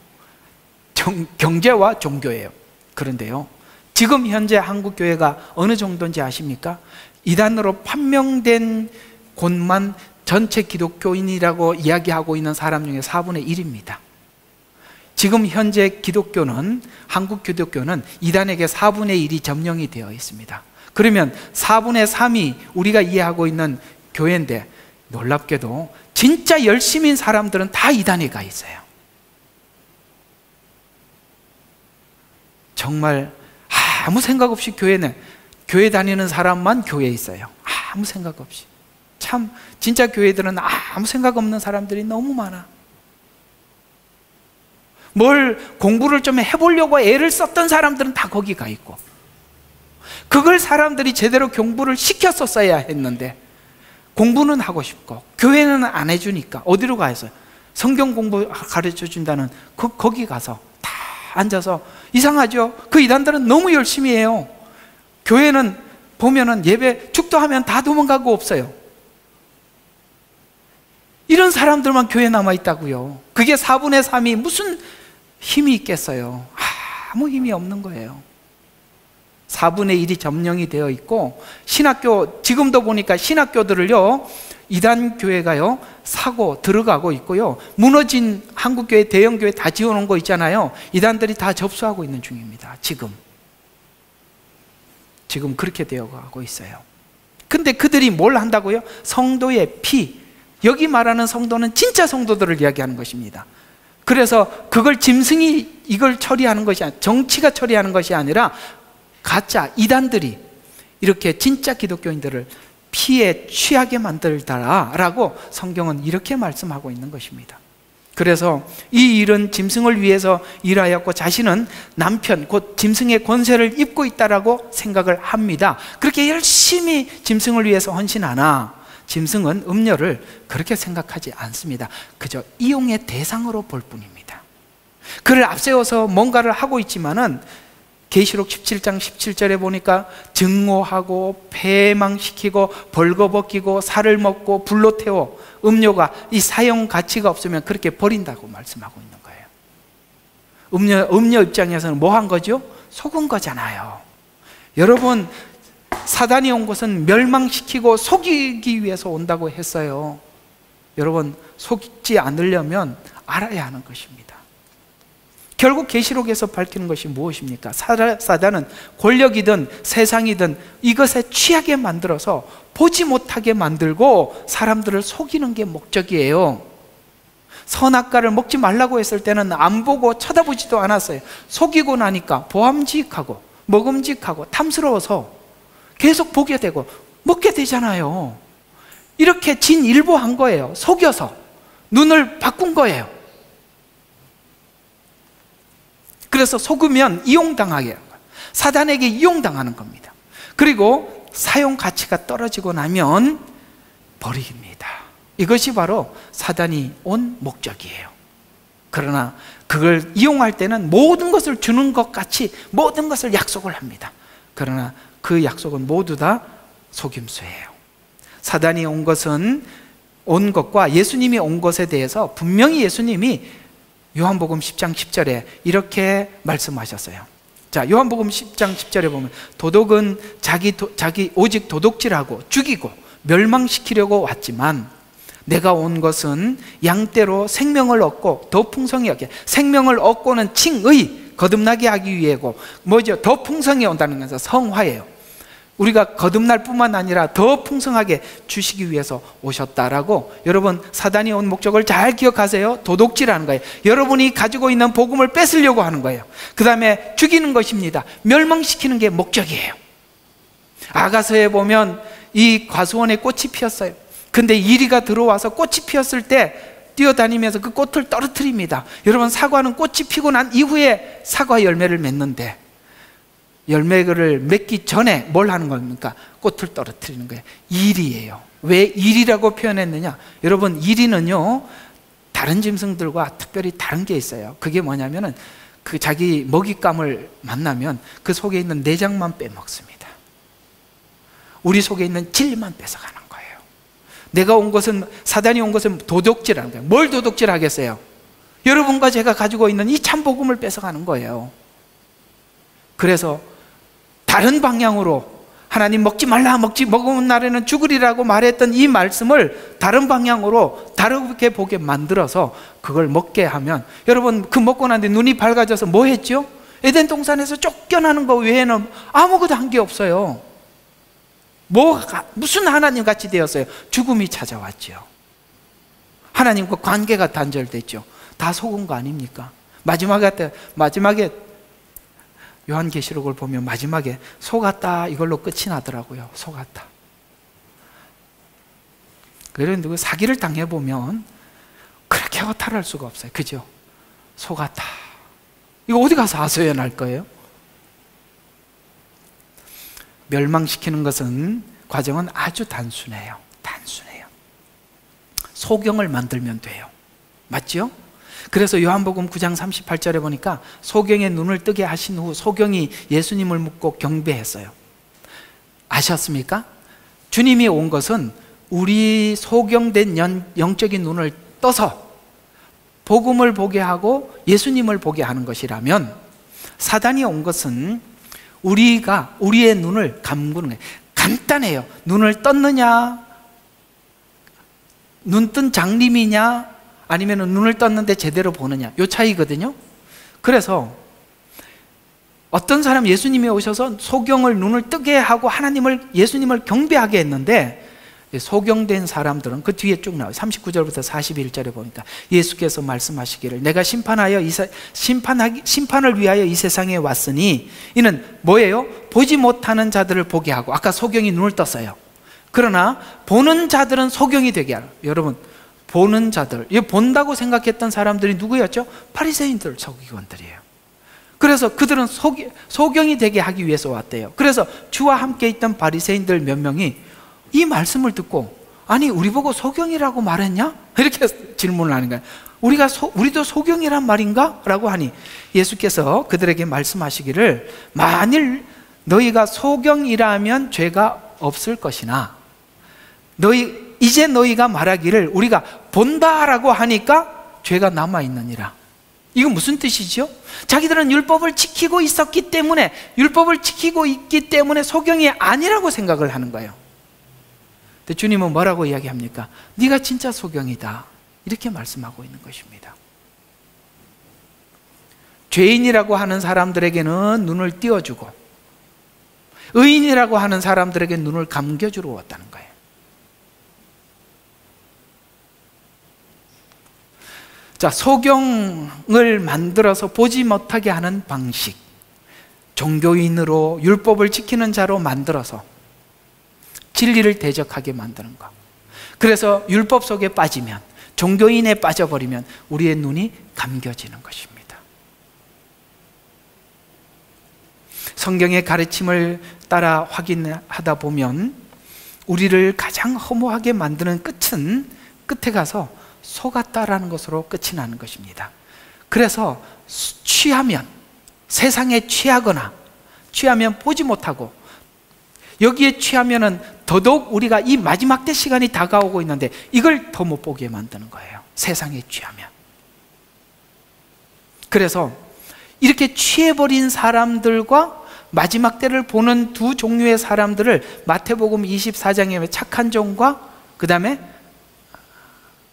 경제와 종교예요. 그런데요, 지금 현재 한국 교회가 어느 정도인지 아십니까? 이단으로 판명된 곳만 전체 기독교인이라고 이야기하고 있는 사람 중에 4분의 1입니다. 지금 현재 기독교는, 한국 기독교는 이단에게 4분의 1이 점령이 되어 있습니다. 그러면 4분의 3이 우리가 이해하고 있는 교회인데, 놀랍게도 진짜 열심인 사람들은 다 이단에 가 있어요. 정말 아무 생각 없이 교회 다니는 사람만 교회에 있어요. 아무 생각 없이. 참 진짜 교회들은 아무 생각 없는 사람들이 너무 많아. 뭘 공부를 좀 해보려고 애를 썼던 사람들은 다 거기 가 있고, 그걸 사람들이 제대로 공부를 시켰었어야 했는데 공부는 하고 싶고 교회는 안 해주니까 어디로 가서 성경 공부 가르쳐 준다는 거기 가서 다 앉아서, 이상하죠? 그 이단들은 너무 열심히 해요. 교회는 보면은 예배 축도하면 다 도망가고 없어요. 이런 사람들만 교회에 남아 있다고요. 그게 4분의 3이 무슨 힘이 있겠어요? 아무 힘이 없는 거예요. 4분의 1이 점령이 되어 있고, 신학교, 지금도 보니까 신학교들을요, 이단 교회가요 사고 들어가고 있고요, 무너진 한국교회, 대형교회 다 지어놓은 거 있잖아요, 이단들이 다 접수하고 있는 중입니다. 지금 그렇게 되어가고 있어요. 근데 그들이 뭘 한다고요? 성도의 피, 여기 말하는 성도는 진짜 성도들을 이야기하는 것입니다. 그래서 그걸 짐승이 이걸 처리하는 것이 아니라, 정치가 처리하는 것이 아니라 가짜 이단들이 이렇게 진짜 기독교인들을 피에 취하게 만들더라라고 성경은 이렇게 말씀하고 있는 것입니다. 그래서 이 일은 짐승을 위해서 일하였고, 자신은 남편 곧 짐승의 권세를 입고 있다라고 생각을 합니다. 그렇게 열심히 짐승을 위해서 헌신하나 짐승은 음료를 그렇게 생각하지 않습니다. 그저 이용의 대상으로 볼 뿐입니다. 그를 앞세워서 뭔가를 하고 있지만은 계시록 17장 17절에 보니까 증오하고 패망시키고 벌거벗기고 살을 먹고 불로 태워, 음료가 이 사용 가치가 없으면 그렇게 버린다고 말씀하고 있는 거예요. 음료 입장에서는 뭐 한 거죠? 속은 거잖아요. 여러분, 사단이 온 것은 멸망시키고 속이기 위해서 온다고 했어요. 여러분, 속지 않으려면 알아야 하는 것입니다. 결국 계시록에서 밝히는 것이 무엇입니까? 사단은 권력이든 세상이든 이것에 취하게 만들어서 보지 못하게 만들고 사람들을 속이는 게 목적이에요. 선악과를 먹지 말라고 했을 때는 안 보고 쳐다보지도 않았어요. 속이고 나니까 보암직하고 먹음직하고 탐스러워서 계속 보게 되고 먹게 되잖아요. 이렇게 진일보한 거예요. 속여서 눈을 바꾼 거예요. 그래서 속으면 이용당하게 하는 거예요. 사단에게 이용당하는 겁니다. 그리고 사용 가치가 떨어지고 나면 버립니다. 이것이 바로 사단이 온 목적이에요. 그러나 그걸 이용할 때는 모든 것을 주는 것 같이 모든 것을 약속을 합니다. 그러나 그 약속은 모두 다 속임수예요. 사단이 온 것과 예수님이 온 것에 대해서 분명히 예수님이 요한복음 10장 10절에 이렇게 말씀하셨어요. 자, 요한복음 10장 10절에 보면 도둑은 자기 오직 도둑질하고 죽이고 멸망시키려고 왔지만 내가 온 것은 양떼로 생명을 얻고 더 풍성히 하게, 생명을 얻고는 칭의, 거듭나게 하기 위해고, 뭐죠? 더 풍성히 온다는 것은 성화예요. 우리가 거듭날 뿐만 아니라 더 풍성하게 주시기 위해서 오셨다라고. 여러분, 사단이 온 목적을 잘 기억하세요. 도둑질하는 거예요. 여러분이 가지고 있는 복음을 뺏으려고 하는 거예요. 그 다음에 죽이는 것입니다. 멸망시키는 게 목적이에요. 아가서에 보면 이 과수원에 꽃이 피었어요. 근데 이리가 들어와서 꽃이 피었을 때 뛰어다니면서 그 꽃을 떨어뜨립니다. 여러분, 사과는 꽃이 피고 난 이후에 사과 열매를 맺는데, 열매를 맺기 전에 뭘 하는 겁니까? 꽃을 떨어뜨리는 거예요. 이리예요. 왜 이리라고 표현했느냐? 여러분, 이리는요, 다른 짐승들과 특별히 다른 게 있어요. 그게 뭐냐면은 그 자기 먹잇감을 만나면 그 속에 있는 내장만 빼먹습니다. 우리 속에 있는 진리만 뺏어가는 거예요. 내가 온 것은, 사단이 온 것은 도둑질하는 거예요. 뭘 도둑질하겠어요? 여러분과 제가 가지고 있는 이 참 복음을 뺏어가는 거예요. 그래서 다른 방향으로 하나님 먹지 말라, 먹으면 날에는 죽으리라고 말했던 이 말씀을 다른 방향으로 다르게 보게 만들어서 그걸 먹게 하면, 여러분, 그 먹고 난 뒤 눈이 밝아져서 뭐 했죠? 에덴 동산에서 쫓겨나는 거 외에는 아무것도 한 게 없어요. 무슨 하나님 같이 되었어요? 죽음이 찾아왔죠. 하나님과 관계가 단절됐죠. 다 속은 거 아닙니까? 마지막에 요한계시록을 보면 마지막에 속았다 이걸로 끝이 나더라고요. 속았다. 그런데 사기를 당해보면 그렇게 허탈할 수가 없어요. 그죠? 속았다. 이거 어디 가서 하소연할 거예요? 멸망시키는 것은, 과정은 아주 단순해요. 단순해요. 소경을 만들면 돼요. 맞죠? 그래서 요한복음 9장 38절에 보니까 소경의 눈을 뜨게 하신 후 소경이 예수님을 묻고 경배했어요. 아셨습니까? 주님이 온 것은 우리 소경된 영적인 눈을 떠서 복음을 보게 하고 예수님을 보게 하는 것이라면, 사단이 온 것은 우리의 눈을 감고는 거예요. 간단해요. 눈을 떴느냐, 눈 뜬 장님이냐, 아니면 눈을 떴는데 제대로 보느냐, 요 차이거든요. 그래서 어떤 사람, 예수님이 오셔서 소경을 눈을 뜨게 하고 예수님을 경배하게 했는데, 소경된 사람들은 그 뒤에 쭉 나와요. 39절부터 41절에 보니까 예수께서 말씀하시기를, 내가 심판을 위하여 이 세상에 왔으니 이는 뭐예요? 보지 못하는 자들을 보게 하고, 아까 소경이 눈을 떴어요. 그러나 보는 자들은 소경이 되게 하라. 여러분, 보는 자들, 본다고 생각했던 사람들이 누구였죠? 바리새인들, 서기관들이에요. 그래서 그들은 소경이 되게 하기 위해서 왔대요. 그래서 주와 함께 있던 바리새인들 몇 명이 이 말씀을 듣고, 아니 우리 보고 소경이라고 말했냐? 이렇게 질문을 하는 거예요. 우리도 소경이란 말인가? 라고 하니 예수께서 그들에게 말씀하시기를, 만일 너희가 소경이라면 죄가 없을 것이나, 이제 너희가 말하기를 우리가 본다라고 하니까 죄가 남아있느니라. 이건 무슨 뜻이죠? 자기들은 율법을 지키고 있기 때문에 소경이 아니라고 생각을 하는 거예요. 근데 주님은 뭐라고 이야기합니까? 네가 진짜 소경이다, 이렇게 말씀하고 있는 것입니다. 죄인이라고 하는 사람들에게는 눈을 띄워주고, 의인이라고 하는 사람들에게 눈을 감겨주러 왔다는 거예요. 자, 소경을 만들어서 보지 못하게 하는 방식, 종교인으로 율법을 지키는 자로 만들어서 진리를 대적하게 만드는 것. 그래서 율법 속에 빠지면, 종교인에 빠져버리면 우리의 눈이 감겨지는 것입니다. 성경의 가르침을 따라 확인하다 보면 우리를 가장 허무하게 만드는 끝은 끝에 가서 속았다라는 것으로 끝이 나는 것입니다. 그래서 취하면, 세상에 취하거나 취하면 보지 못하고, 여기에 취하면은 더더욱 우리가 이 마지막 때 시간이 다가오고 있는데 이걸 더 못 보게 만드는 거예요. 세상에 취하면. 그래서 이렇게 취해버린 사람들과 마지막 때를 보는 두 종류의 사람들을 마태복음 24장에 착한 종과 그 다음에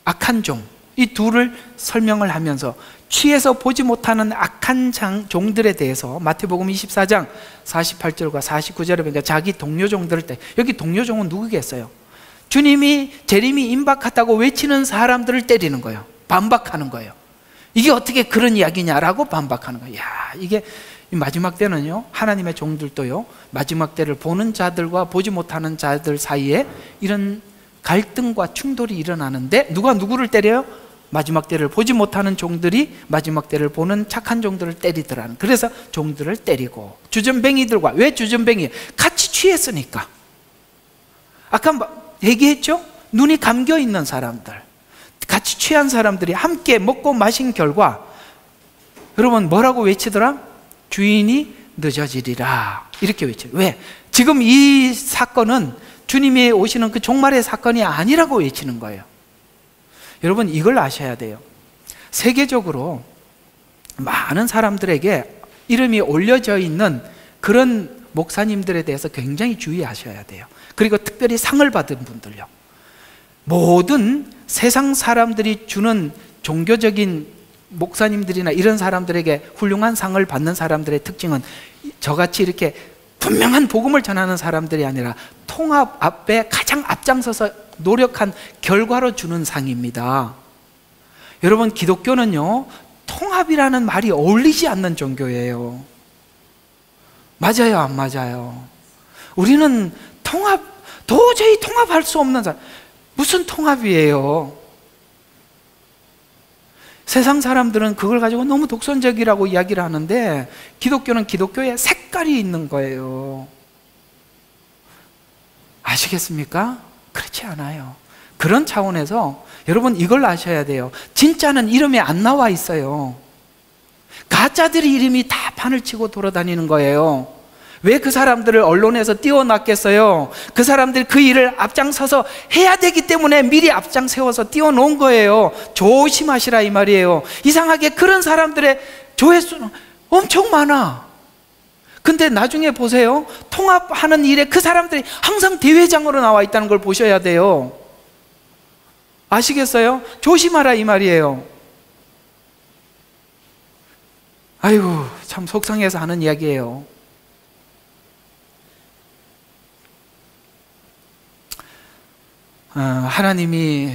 악한 종, 이 둘을 설명을 하면서 취해서 보지 못하는 악한 종들에 대해서 마태복음 24장 48절과 49절에 보니까 자기 동료 종들을 때, 여기 동료 종은 누구겠어요? 주님이 재림이 임박하다고 외치는 사람들을 때리는 거예요. 반박하는 거예요. 이게 어떻게 그런 이야기냐라고 반박하는 거예요. 야, 이게 마지막 때는요, 하나님의 종들도요, 마지막 때를 보는 자들과 보지 못하는 자들 사이에 이런 갈등과 충돌이 일어나는데, 누가 누구를 때려요? 마지막 때를 보지 못하는 종들이 마지막 때를 보는 착한 종들을 때리더라는. 그래서 종들을 때리고, 주전뱅이들과, 왜 주전뱅이? 같이 취했으니까. 아까 얘기했죠? 눈이 감겨 있는 사람들, 같이 취한 사람들이 함께 먹고 마신 결과, 여러분 뭐라고 외치더라? 주인이 늦어지리라, 이렇게 외쳐요. 왜? 지금 이 사건은 주님이 오시는 그 종말의 사건이 아니라고 외치는 거예요. 여러분 이걸 아셔야 돼요. 세계적으로 많은 사람들에게 이름이 올려져 있는 그런 목사님들에 대해서 굉장히 주의하셔야 돼요. 그리고 특별히 상을 받은 분들요, 모든 세상 사람들이 주는 종교적인 목사님들이나 이런 사람들에게 훌륭한 상을 받는 사람들의 특징은 저같이 이렇게 분명한 복음을 전하는 사람들이 아니라 통합 앞에 가장 앞장서서 노력한 결과로 주는 상입니다. 여러분 기독교는요, 통합이라는 말이 어울리지 않는 종교예요. 맞아요, 안 맞아요? 우리는 도저히 통합할 수 없는 사람. 무슨 통합이에요? 세상 사람들은 그걸 가지고 너무 독선적이라고 이야기를 하는데, 기독교는 기독교의 색깔이 있는 거예요. 아시겠습니까? 그렇지 않아요. 그런 차원에서 여러분 이걸 아셔야 돼요. 진짜는 이름에 안 나와 있어요. 가짜들이 이름이 다 판을 치고 돌아다니는 거예요. 왜 그 사람들을 언론에서 띄워놨겠어요? 그 사람들이 그 일을 앞장서서 해야 되기 때문에 미리 앞장 세워서 띄워놓은 거예요. 조심하시라 이 말이에요. 이상하게 그런 사람들의 조회수는 엄청 많아. 근데 나중에 보세요. 통합하는 일에 그 사람들이 항상 대회장으로 나와 있다는 걸 보셔야 돼요. 아시겠어요? 조심하라 이 말이에요. 아이고 참 속상해서 하는 이야기예요. 하나님이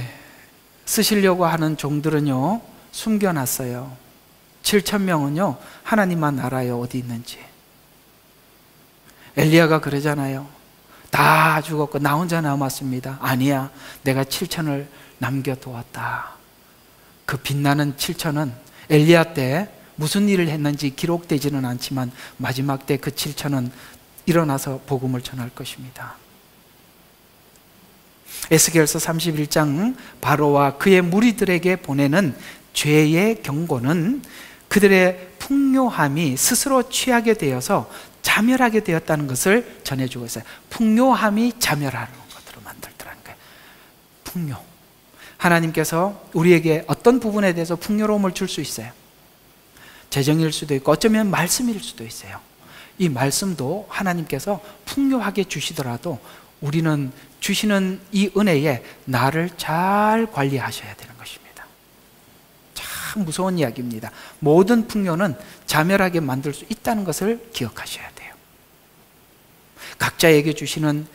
쓰시려고 하는 종들은요, 숨겨놨어요. 7,000명은요 하나님만 알아요, 어디 있는지. 엘리야가 그러잖아요. 다 죽었고 나 혼자 남았습니다. 아니야, 내가 7,000을 남겨두었다. 그 빛나는 7,000은 엘리야 때 무슨 일을 했는지 기록되지는 않지만 마지막 때 그 7,000은 일어나서 복음을 전할 것입니다. 에스겔서 31장 바로와 그의 무리들에게 보내는 죄의 경고는 그들의 풍요함이 스스로 취하게 되어서 자멸하게 되었다는 것을 전해주고 있어요. 풍요함이 자멸하는 것으로 만들더라는 거예요. 풍요. 하나님께서 우리에게 어떤 부분에 대해서 풍요로움을 줄 수 있어요. 재정일 수도 있고 어쩌면 말씀일 수도 있어요. 이 말씀도 하나님께서 풍요하게 주시더라도 우리는 주시는 이 은혜에 나를 잘 관리하셔야 되는 것입니다. 참 무서운 이야기입니다. 모든 풍요는 자멸하게 만들 수 있다는 것을 기억하셔야 돼요. 각자에게 주시는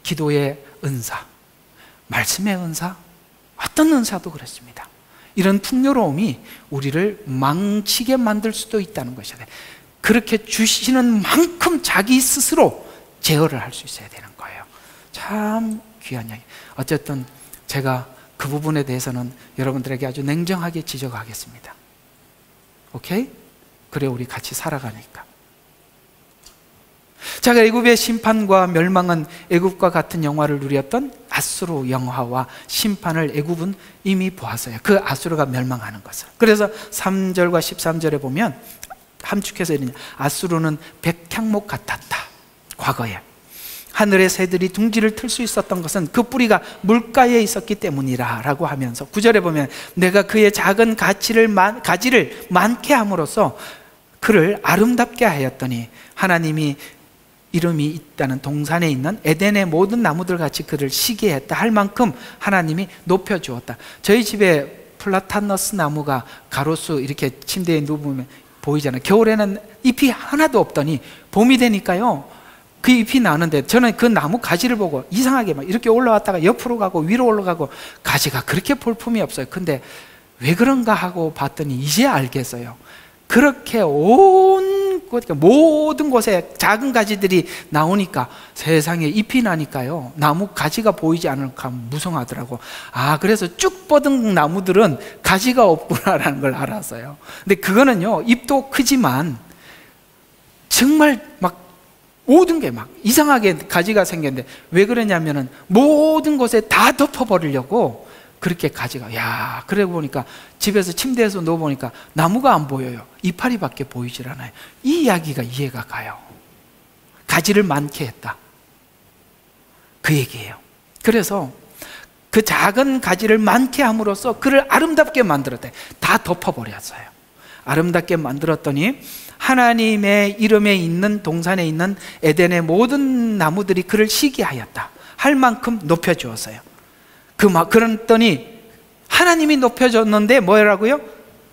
기도의 은사, 말씀의 은사, 어떤 은사도 그렇습니다. 이런 풍요로움이 우리를 망치게 만들 수도 있다는 것이에요. 그렇게 주시는 만큼 자기 스스로 제어를 할 수 있어야 되는 거예요. 참 귀한 이야기. 어쨌든 제가 그 부분에 대해서는 여러분들에게 아주 냉정하게 지적하겠습니다. 오케이? 그래 우리 같이 살아가니까. 자, 애굽의 심판과 멸망은 애굽과 같은 영화를 누렸던 아수르 영화와 심판을 애굽은 이미 보았어요. 그 아수르가 멸망하는 것을. 그래서 3절과 13절에 보면 함축해서 이러냐, 아수르는 백향목 같았다. 과거에 하늘의 새들이 둥지를 틀 수 있었던 것은 그 뿌리가 물가에 있었기 때문이라 라고 하면서 9절에 보면 내가 그의 작은 가지를 많게 함으로써 그를 아름답게 하였더니 하나님이 이름이 있다는 동산에 있는 에덴의 모든 나무들 같이 그를 시기했다 할 만큼 하나님이 높여주었다. 저희 집에 플라타너스 나무가 가로수 이렇게 침대에 누우면 보이잖아요. 겨울에는 잎이 하나도 없더니 봄이 되니까요, 그 잎이 나는데 저는 그 나무 가지를 보고 이상하게 막 이렇게 올라왔다가 옆으로 가고 위로 올라가고 가지가 그렇게 볼품이 없어요. 근데 왜 그런가 하고 봤더니 이제 알겠어요. 그렇게 모든 곳에 작은 가지들이 나오니까 세상에 잎이 나니까요, 나무 가지가 보이지 않을까 무성하더라고. 아, 그래서 쭉 뻗은 나무들은 가지가 없구나라는 걸 알았어요. 근데 그거는요, 잎도 크지만 정말 막 모든 게 막 이상하게 가지가 생겼는데, 왜 그러냐면은 모든 곳에 다 덮어버리려고 그렇게 가지가, 야, 그러고 보니까 집에서 침대에서 누워보니까 나무가 안 보여요. 이파리밖에 보이질 않아요. 이 이야기가 이해가 가요. 가지를 많게 했다, 그 얘기예요. 그래서 그 작은 가지를 많게 함으로써 그를 아름답게 만들었대. 다 덮어버렸어요. 아름답게 만들었더니 하나님의 이름에 있는 동산에 있는 에덴의 모든 나무들이 그를 시기하였다 할 만큼 높여주었어요. 그랬더니 하나님이 높여줬는데 뭐라고요?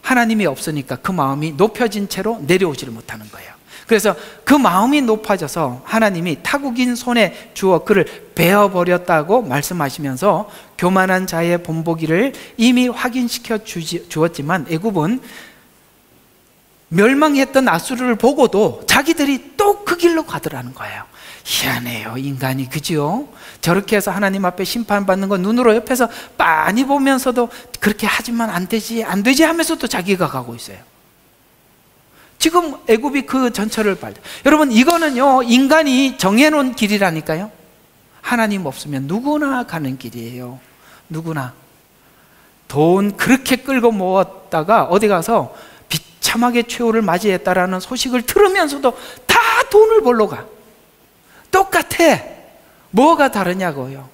하나님이 없으니까 그 마음이 높여진 채로 내려오지를 못하는 거예요. 그래서 그 마음이 높아져서 하나님이 타국인 손에 주어 그를 베어버렸다고 말씀하시면서 교만한 자의 본보기를 이미 확인시켜 주었지만 애굽은 멸망했던 아수르를 보고도 자기들이 또 그 길로 가더라는 거예요. 희한해요, 인간이. 그죠? 저렇게 해서 하나님 앞에 심판받는 거 눈으로 옆에서 빤히 보면서도 그렇게 하지만 안 되지 하면서도 자기가 가고 있어요. 지금 애굽이 그 전철을 밟죠. 여러분, 이거는요, 인간이 정해놓은 길이라니까요. 하나님 없으면 누구나 가는 길이에요. 누구나. 돈 그렇게 끌고 모았다가 어디 가서 비참하게 최후를 맞이했다라는 소식을 들으면서도 다 돈을 벌러 가. 똑같아. 뭐가 다르냐고요.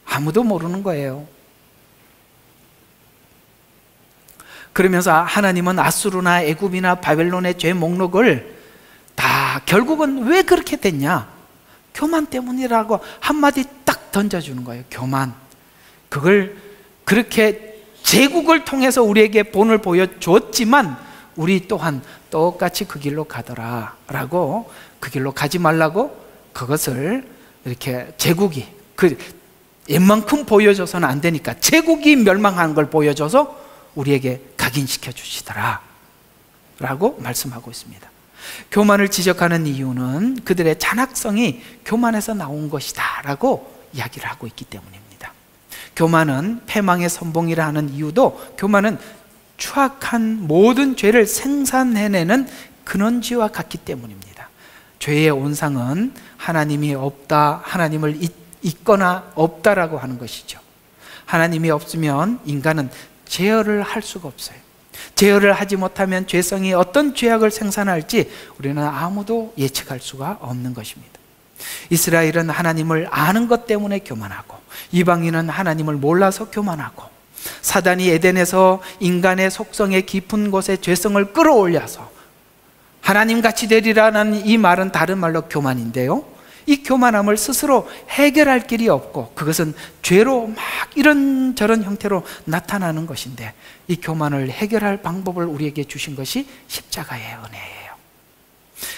아무도 모르는 거예요. 그러면서 하나님은 아수르나 애굽이나 바벨론의 죄 목록을 다 결국은 왜 그렇게 됐냐? 교만 때문이라고 한마디 딱 던져주는 거예요. 교만. 그걸 그렇게 제국을 통해서 우리에게 본을 보여줬지만 우리 또한 똑같이 그 길로 가더라 라고, 그 길로 가지 말라고 그것을 이렇게 제국이 웬만큼 보여줘서는 안 되니까 제국이 멸망하는 걸 보여줘서 우리에게 각인시켜 주시더라 라고 말씀하고 있습니다. 교만을 지적하는 이유는 그들의 잔악성이 교만에서 나온 것이다 라고 이야기를 하고 있기 때문입니다. 교만은 패망의 선봉이라 하는 이유도 교만은 추악한 모든 죄를 생산해내는 근원지와 같기 때문입니다. 죄의 온상은 하나님이 없다, 하나님을 있거나 없다라고 하는 것이죠. 하나님이 없으면 인간은 제어를 할 수가 없어요. 제어를 하지 못하면 죄성이 어떤 죄악을 생산할지 우리는 아무도 예측할 수가 없는 것입니다. 이스라엘은 하나님을 아는 것 때문에 교만하고, 이방인은 하나님을 몰라서 교만하고, 사단이 에덴에서 인간의 속성의 깊은 곳에 죄성을 끌어올려서 하나님같이 되리라는 이 말은 다른 말로 교만인데요, 이 교만함을 스스로 해결할 길이 없고 그것은 죄로 막 이런저런 형태로 나타나는 것인데, 이 교만을 해결할 방법을 우리에게 주신 것이 십자가의 은혜예요.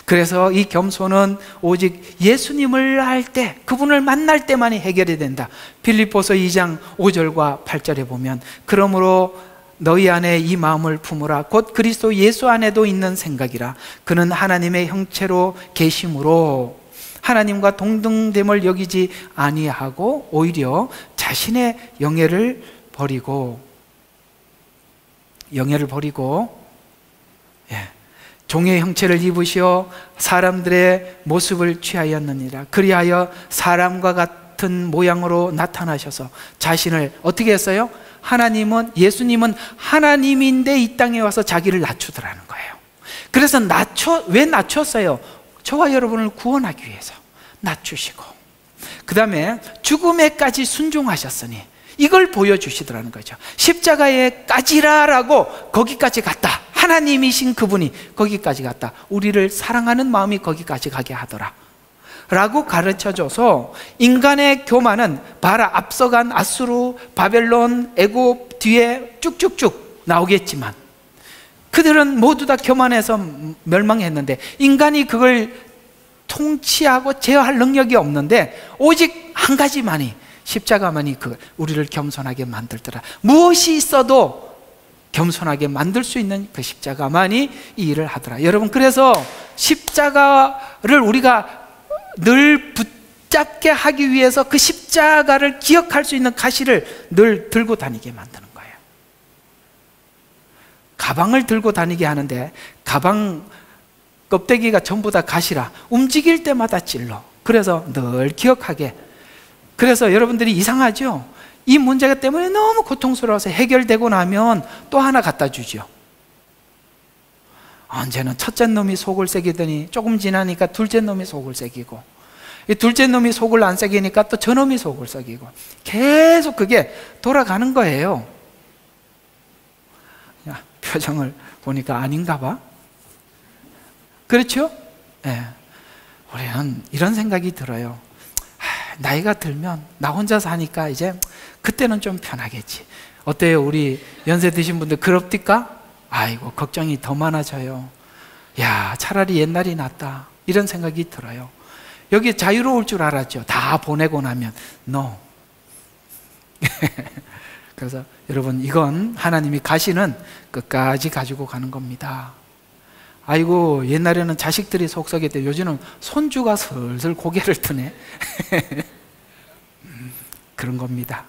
그래서 이 겸손은 오직 예수님을 알 때, 그분을 만날 때만이 해결이 된다. 빌립보서 2장 5절과 8절에 보면, 그러므로 너희 안에 이 마음을 품으라. 곧 그리스도 예수 안에도 있는 생각이라. 그는 하나님의 형체로 계심으로 하나님과 동등됨을 여기지 아니하고 오히려 자신의 영예를 버리고 종의 형체를 입으시어 사람들의 모습을 취하였느니라. 그리하여 사람과 같은 모양으로 나타나셔서 자신을 어떻게 했어요? 예수님은 하나님인데 이 땅에 와서 자기를 낮추더라는 거예요. 그래서 왜 낮췄어요? 저와 여러분을 구원하기 위해서 낮추시고, 그 다음에 죽음에까지 순종하셨으니 이걸 보여주시더라는 거죠. 십자가에까지라라고 거기까지 갔다. 하나님이신 그분이 거기까지 갔다. 우리를 사랑하는 마음이 거기까지 가게 하더라 라고 가르쳐줘서 인간의 교만은 봐라, 앞서간 아수르, 바벨론, 애굽 뒤에 쭉쭉쭉 나오겠지만 그들은 모두 다 교만해서 멸망했는데 인간이 그걸 통치하고 제어할 능력이 없는데 오직 한 가지만이, 십자가만이 우리를 겸손하게 만들더라. 무엇이 있어도 겸손하게 만들 수 있는 그 십자가만이 이 일을 하더라. 여러분, 그래서 십자가를 우리가 늘 붙잡게 하기 위해서 그 십자가를 기억할 수 있는 가시를 늘 들고 다니게 만드는 거예요. 가방을 들고 다니게 하는데 가방 껍데기가 전부 다 가시라. 움직일 때마다 찔러. 그래서 늘 기억하게. 그래서 여러분들이 이상하죠? 이 문제가 때문에 너무 고통스러워서 해결되고 나면 또 하나 갖다 주죠. 언제는 첫째 놈이 속을 새기더니 조금 지나니까 둘째 놈이 속을 새기고, 이 둘째 놈이 속을 안 새기니까 또 저놈이 속을 새기고, 계속 그게 돌아가는 거예요. 야, 표정을 보니까 아닌가 봐. 그렇죠? 네. 우리는 이런 생각이 들어요. 나이가 들면 나 혼자 사니까 이제 그때는 좀 편하겠지. 어때요? 우리 연세 드신 분들 그럽니까? 아이고, 걱정이 더 많아져요. 야, 차라리 옛날이 낫다, 이런 생각이 들어요. 여기 자유로울 줄 알았죠? 다 보내고 나면 No. 그래서 여러분, 이건 하나님이 가시는 끝까지 가지고 가는 겁니다. 아이고, 옛날에는 자식들이 속썩였대. 요즘은 손주가 슬슬 고개를 드네. 그런 겁니다.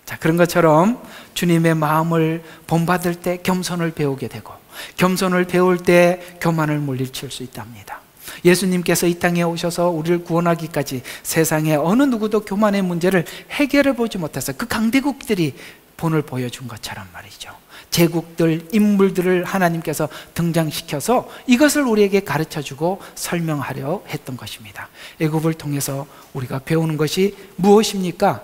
자, 그런 것처럼 주님의 마음을 본받을 때 겸손을 배우게 되고, 겸손을 배울 때 교만을 물리칠 수 있답니다. 예수님께서 이 땅에 오셔서 우리를 구원하기까지 세상에 어느 누구도 교만의 문제를 해결해 보지 못해서 그 강대국들이 본을 보여준 것처럼 말이죠. 제국들, 인물들을 하나님께서 등장시켜서 이것을 우리에게 가르쳐주고 설명하려 했던 것입니다. 애굽을 통해서 우리가 배우는 것이 무엇입니까?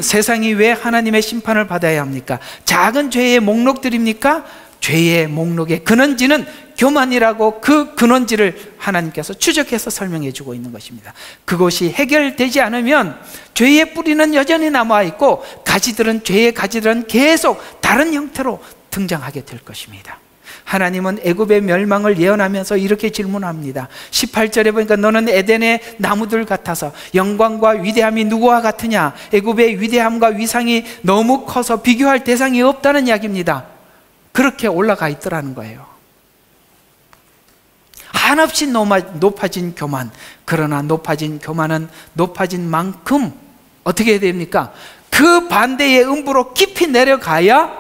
세상이 왜 하나님의 심판을 받아야 합니까? 작은 죄의 목록들입니까? 죄의 목록의 근원지는 교만이라고, 그 근원지를 하나님께서 추적해서 설명해 주고 있는 것입니다. 그것이 해결되지 않으면 죄의 뿌리는 여전히 남아있고 가지들은, 죄의 가지들은 계속 다른 형태로 등장하게 될 것입니다. 하나님은 애굽의 멸망을 예언하면서 이렇게 질문합니다. 18절에 보니까 너는 에덴의 나무들 같아서 영광과 위대함이 누구와 같으냐? 애굽의 위대함과 위상이 너무 커서 비교할 대상이 없다는 이야기입니다. 그렇게 올라가 있더라는 거예요. 한없이 높아진 교만. 그러나 높아진 교만은 높아진 만큼 어떻게 해야 됩니까? 그 반대의 음부로 깊이 내려가야,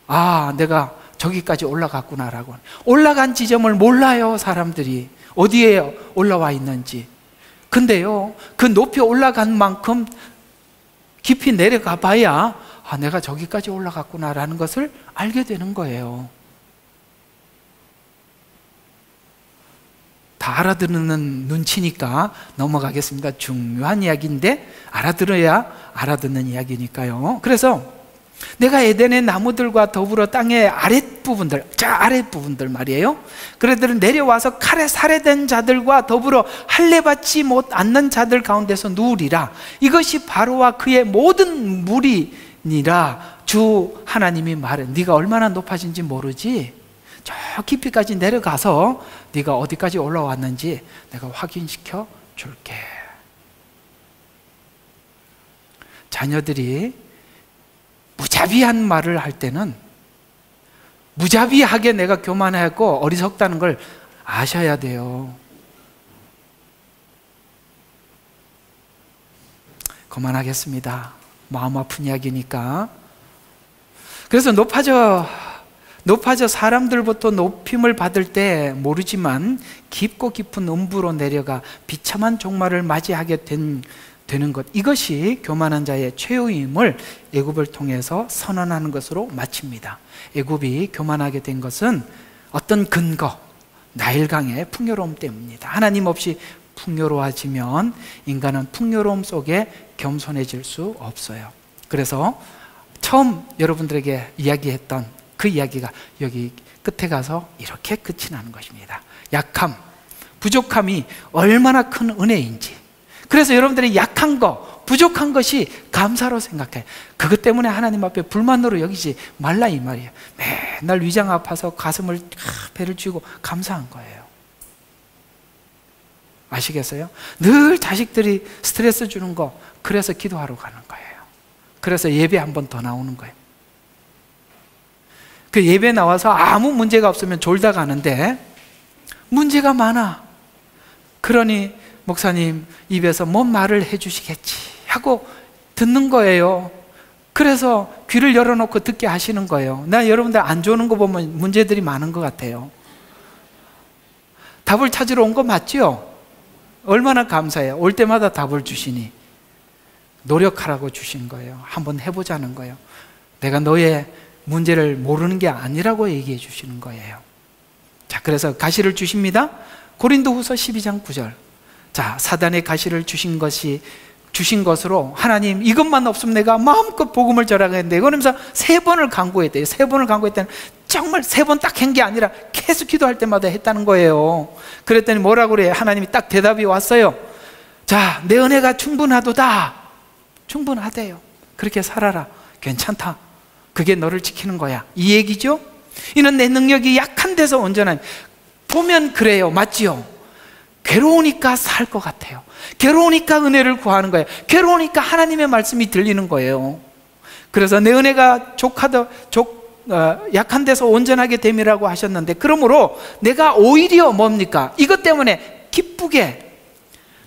아, 내가 저기까지 올라갔구나라고. 올라간 지점을 몰라요, 사람들이. 어디에 올라와 있는지. 근데요, 그 높이 올라간 만큼 깊이 내려가 봐야, 아, 내가 저기까지 올라갔구나라는 것을 알게 되는 거예요. 다 알아듣는 눈치니까 넘어가겠습니다. 중요한 이야기인데 알아들어야 알아듣는 이야기니까요. 그래서 내가 에덴의 나무들과 더불어 땅의 아랫부분들, 아랫부분들 말이에요. 그들은 내려와서 칼에 살해된 자들과 더불어 할례받지 못 않는 자들 가운데서 누우리라. 이것이 바로와 그의 모든 무리니라. 주 하나님이 말해. 네가 얼마나 높아진지 모르지? 저 깊이까지 내려가서 네가 어디까지 올라왔는지 내가 확인시켜 줄게. 자녀들이 무자비한 말을 할 때는 무자비하게 내가 교만하고 어리석다는 걸 아셔야 돼요. 그만하겠습니다. 마음 아픈 이야기니까. 그래서 높아져 사람들부터 높임을 받을 때 모르지만 깊고 깊은 음부로 내려가 비참한 종말을 맞이하게 되는 것, 이것이 교만한 자의 최후임을 애굽을 통해서 선언하는 것으로 마칩니다. 애굽이 교만하게 된 것은 어떤 근거, 나일강의 풍요로움 때문입니다. 하나님 없이 풍요로워지면 인간은 풍요로움 속에 겸손해질 수 없어요. 그래서 처음 여러분들에게 이야기했던 그 이야기가 여기 끝에 가서 이렇게 끝이 나는 것입니다. 약함, 부족함이 얼마나 큰 은혜인지. 그래서 여러분들이 약한 거, 부족한 것이 감사로 생각해. 그것 때문에 하나님 앞에 불만으로 여기지 말라 이 말이에요. 맨날 위장 아파서 가슴을 배를 쥐고 감사한 거예요. 아시겠어요? 늘 자식들이 스트레스 주는 거, 그래서 기도하러 가는 거예요. 그래서 예배 한 번 더 나오는 거예요. 그 예배 나와서 아무 문제가 없으면 졸다 가는데 문제가 많아. 그러니 목사님 입에서 뭔 말을 해주시겠지 하고 듣는 거예요. 그래서 귀를 열어놓고 듣게 하시는 거예요. 나 여러분들 안 좋은 거 보면 문제들이 많은 것 같아요. 답을 찾으러 온 거 맞죠? 얼마나 감사해요. 올 때마다 답을 주시니 노력하라고 주신 거예요. 한번 해보자는 거예요. 내가 너의 문제를 모르는 게 아니라고 얘기해 주시는 거예요. 자, 그래서 가시를 주십니다. 고린도후서 12장 9절. 자, 사단의 가시를 주신 것으로 하나님 이것만 없으면 내가 마음껏 복음을 전하겠는데, 그러면서 3번을 간구했대요. 3번을 간구했더니 정말 3번 딱 한 게 아니라 계속 기도할 때마다 했다는 거예요. 그랬더니 뭐라고 그래요? 하나님이 딱 대답이 왔어요. 자, 내 은혜가 충분하도다. 충분하대요. 그렇게 살아라. 괜찮다. 그게 너를 지키는 거야. 이 얘기죠? 이는 내 능력이 약한 데서 온전한. 보면 그래요. 맞지요? 괴로우니까 살 것 같아요. 괴로우니까 은혜를 구하는 거예요. 괴로우니까 하나님의 말씀이 들리는 거예요. 그래서 내 은혜가 약한 데서 온전하게 됨이라고 하셨는데, 그러므로 내가 오히려 뭡니까? 이것 때문에 기쁘게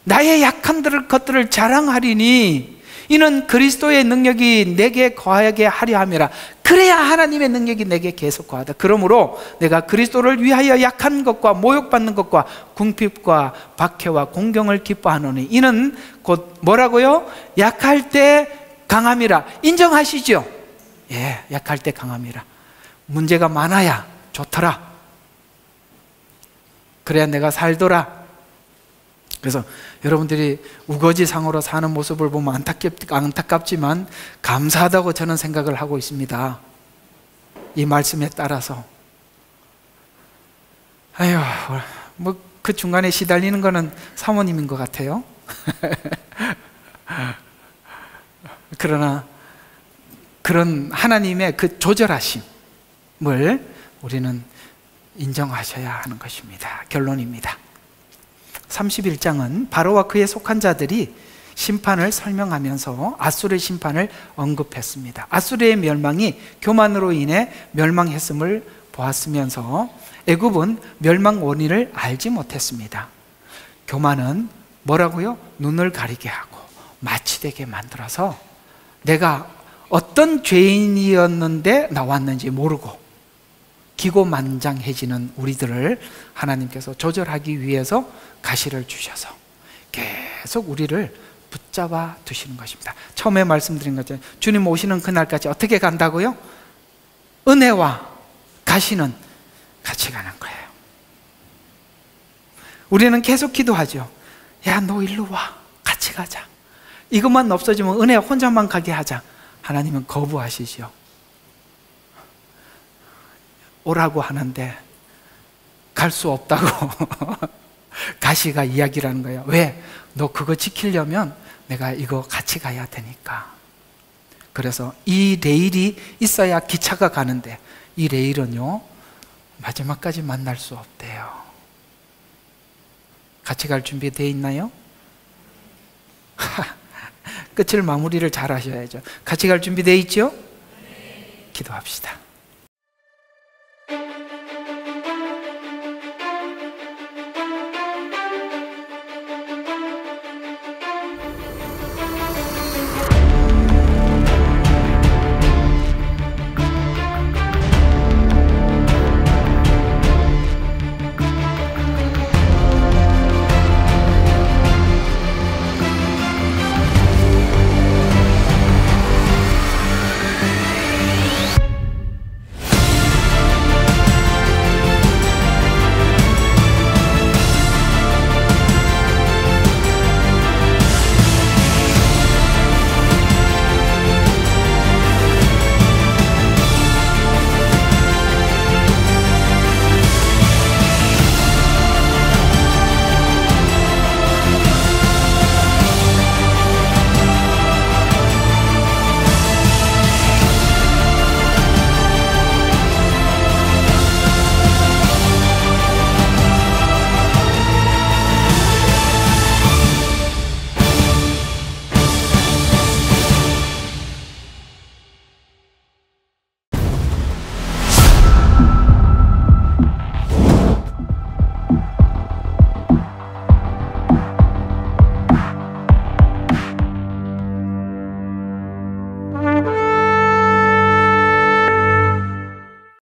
나의 약한 것들을 자랑하리니 이는 그리스도의 능력이 내게 거하게 하려 함이라. 그래야 하나님의 능력이 내게 계속 거하다. 그러므로 내가 그리스도를 위하여 약한 것과 모욕받는 것과 궁핍과 박해와 공경을 기뻐하노니 이는 곧 뭐라고요? 약할 때 강함이라. 인정하시죠? 예, 약할 때 강함이라. 문제가 많아야 좋더라. 그래야 내가 살더라. 그래서 여러분들이 우거지상으로 사는 모습을 보면 안타깝지만 감사하다고 저는 생각을 하고 있습니다. 이 말씀에 따라서. 아유, 뭐 그 중간에 시달리는 거는 사모님인 것 같아요. 그러나 그런 하나님의 그 조절하심을 우리는 인정하셔야 하는 것입니다. 결론입니다. 31장은 바로와 그에 속한 자들이 심판을 설명하면서 아수르의 심판을 언급했습니다. 아수르의 멸망이 교만으로 인해 멸망했음을 보았으면서 애굽은 멸망 원인을 알지 못했습니다. 교만은 뭐라고요? 눈을 가리게 하고 마취되게 만들어서 내가 어떤 죄인이었는데 나왔는지 모르고 기고만장해지는 우리들을 하나님께서 조절하기 위해서 가시를 주셔서 계속 우리를 붙잡아 두시는 것입니다. 처음에 말씀드린 것처럼 주님 오시는 그날까지 어떻게 간다고요? 은혜와 가시는 같이 가는 거예요. 우리는 계속 기도하죠. 야, 너 일로 와. 같이 가자. 이것만 없어지면 은혜 혼자만 가게 하자. 하나님은 거부하시죠. 오라고 하는데 갈 수 없다고 가시가 이야기라는 거예요. 왜? 너 그거 지키려면 내가 이거 같이 가야 되니까. 그래서 이 레일이 있어야 기차가 가는데 이 레일은요 마지막까지 만날 수 없대요. 같이 갈 준비 돼 있나요? 끝을 마무리를 잘 하셔야죠. 같이 갈 준비 돼 있죠? 기도합시다.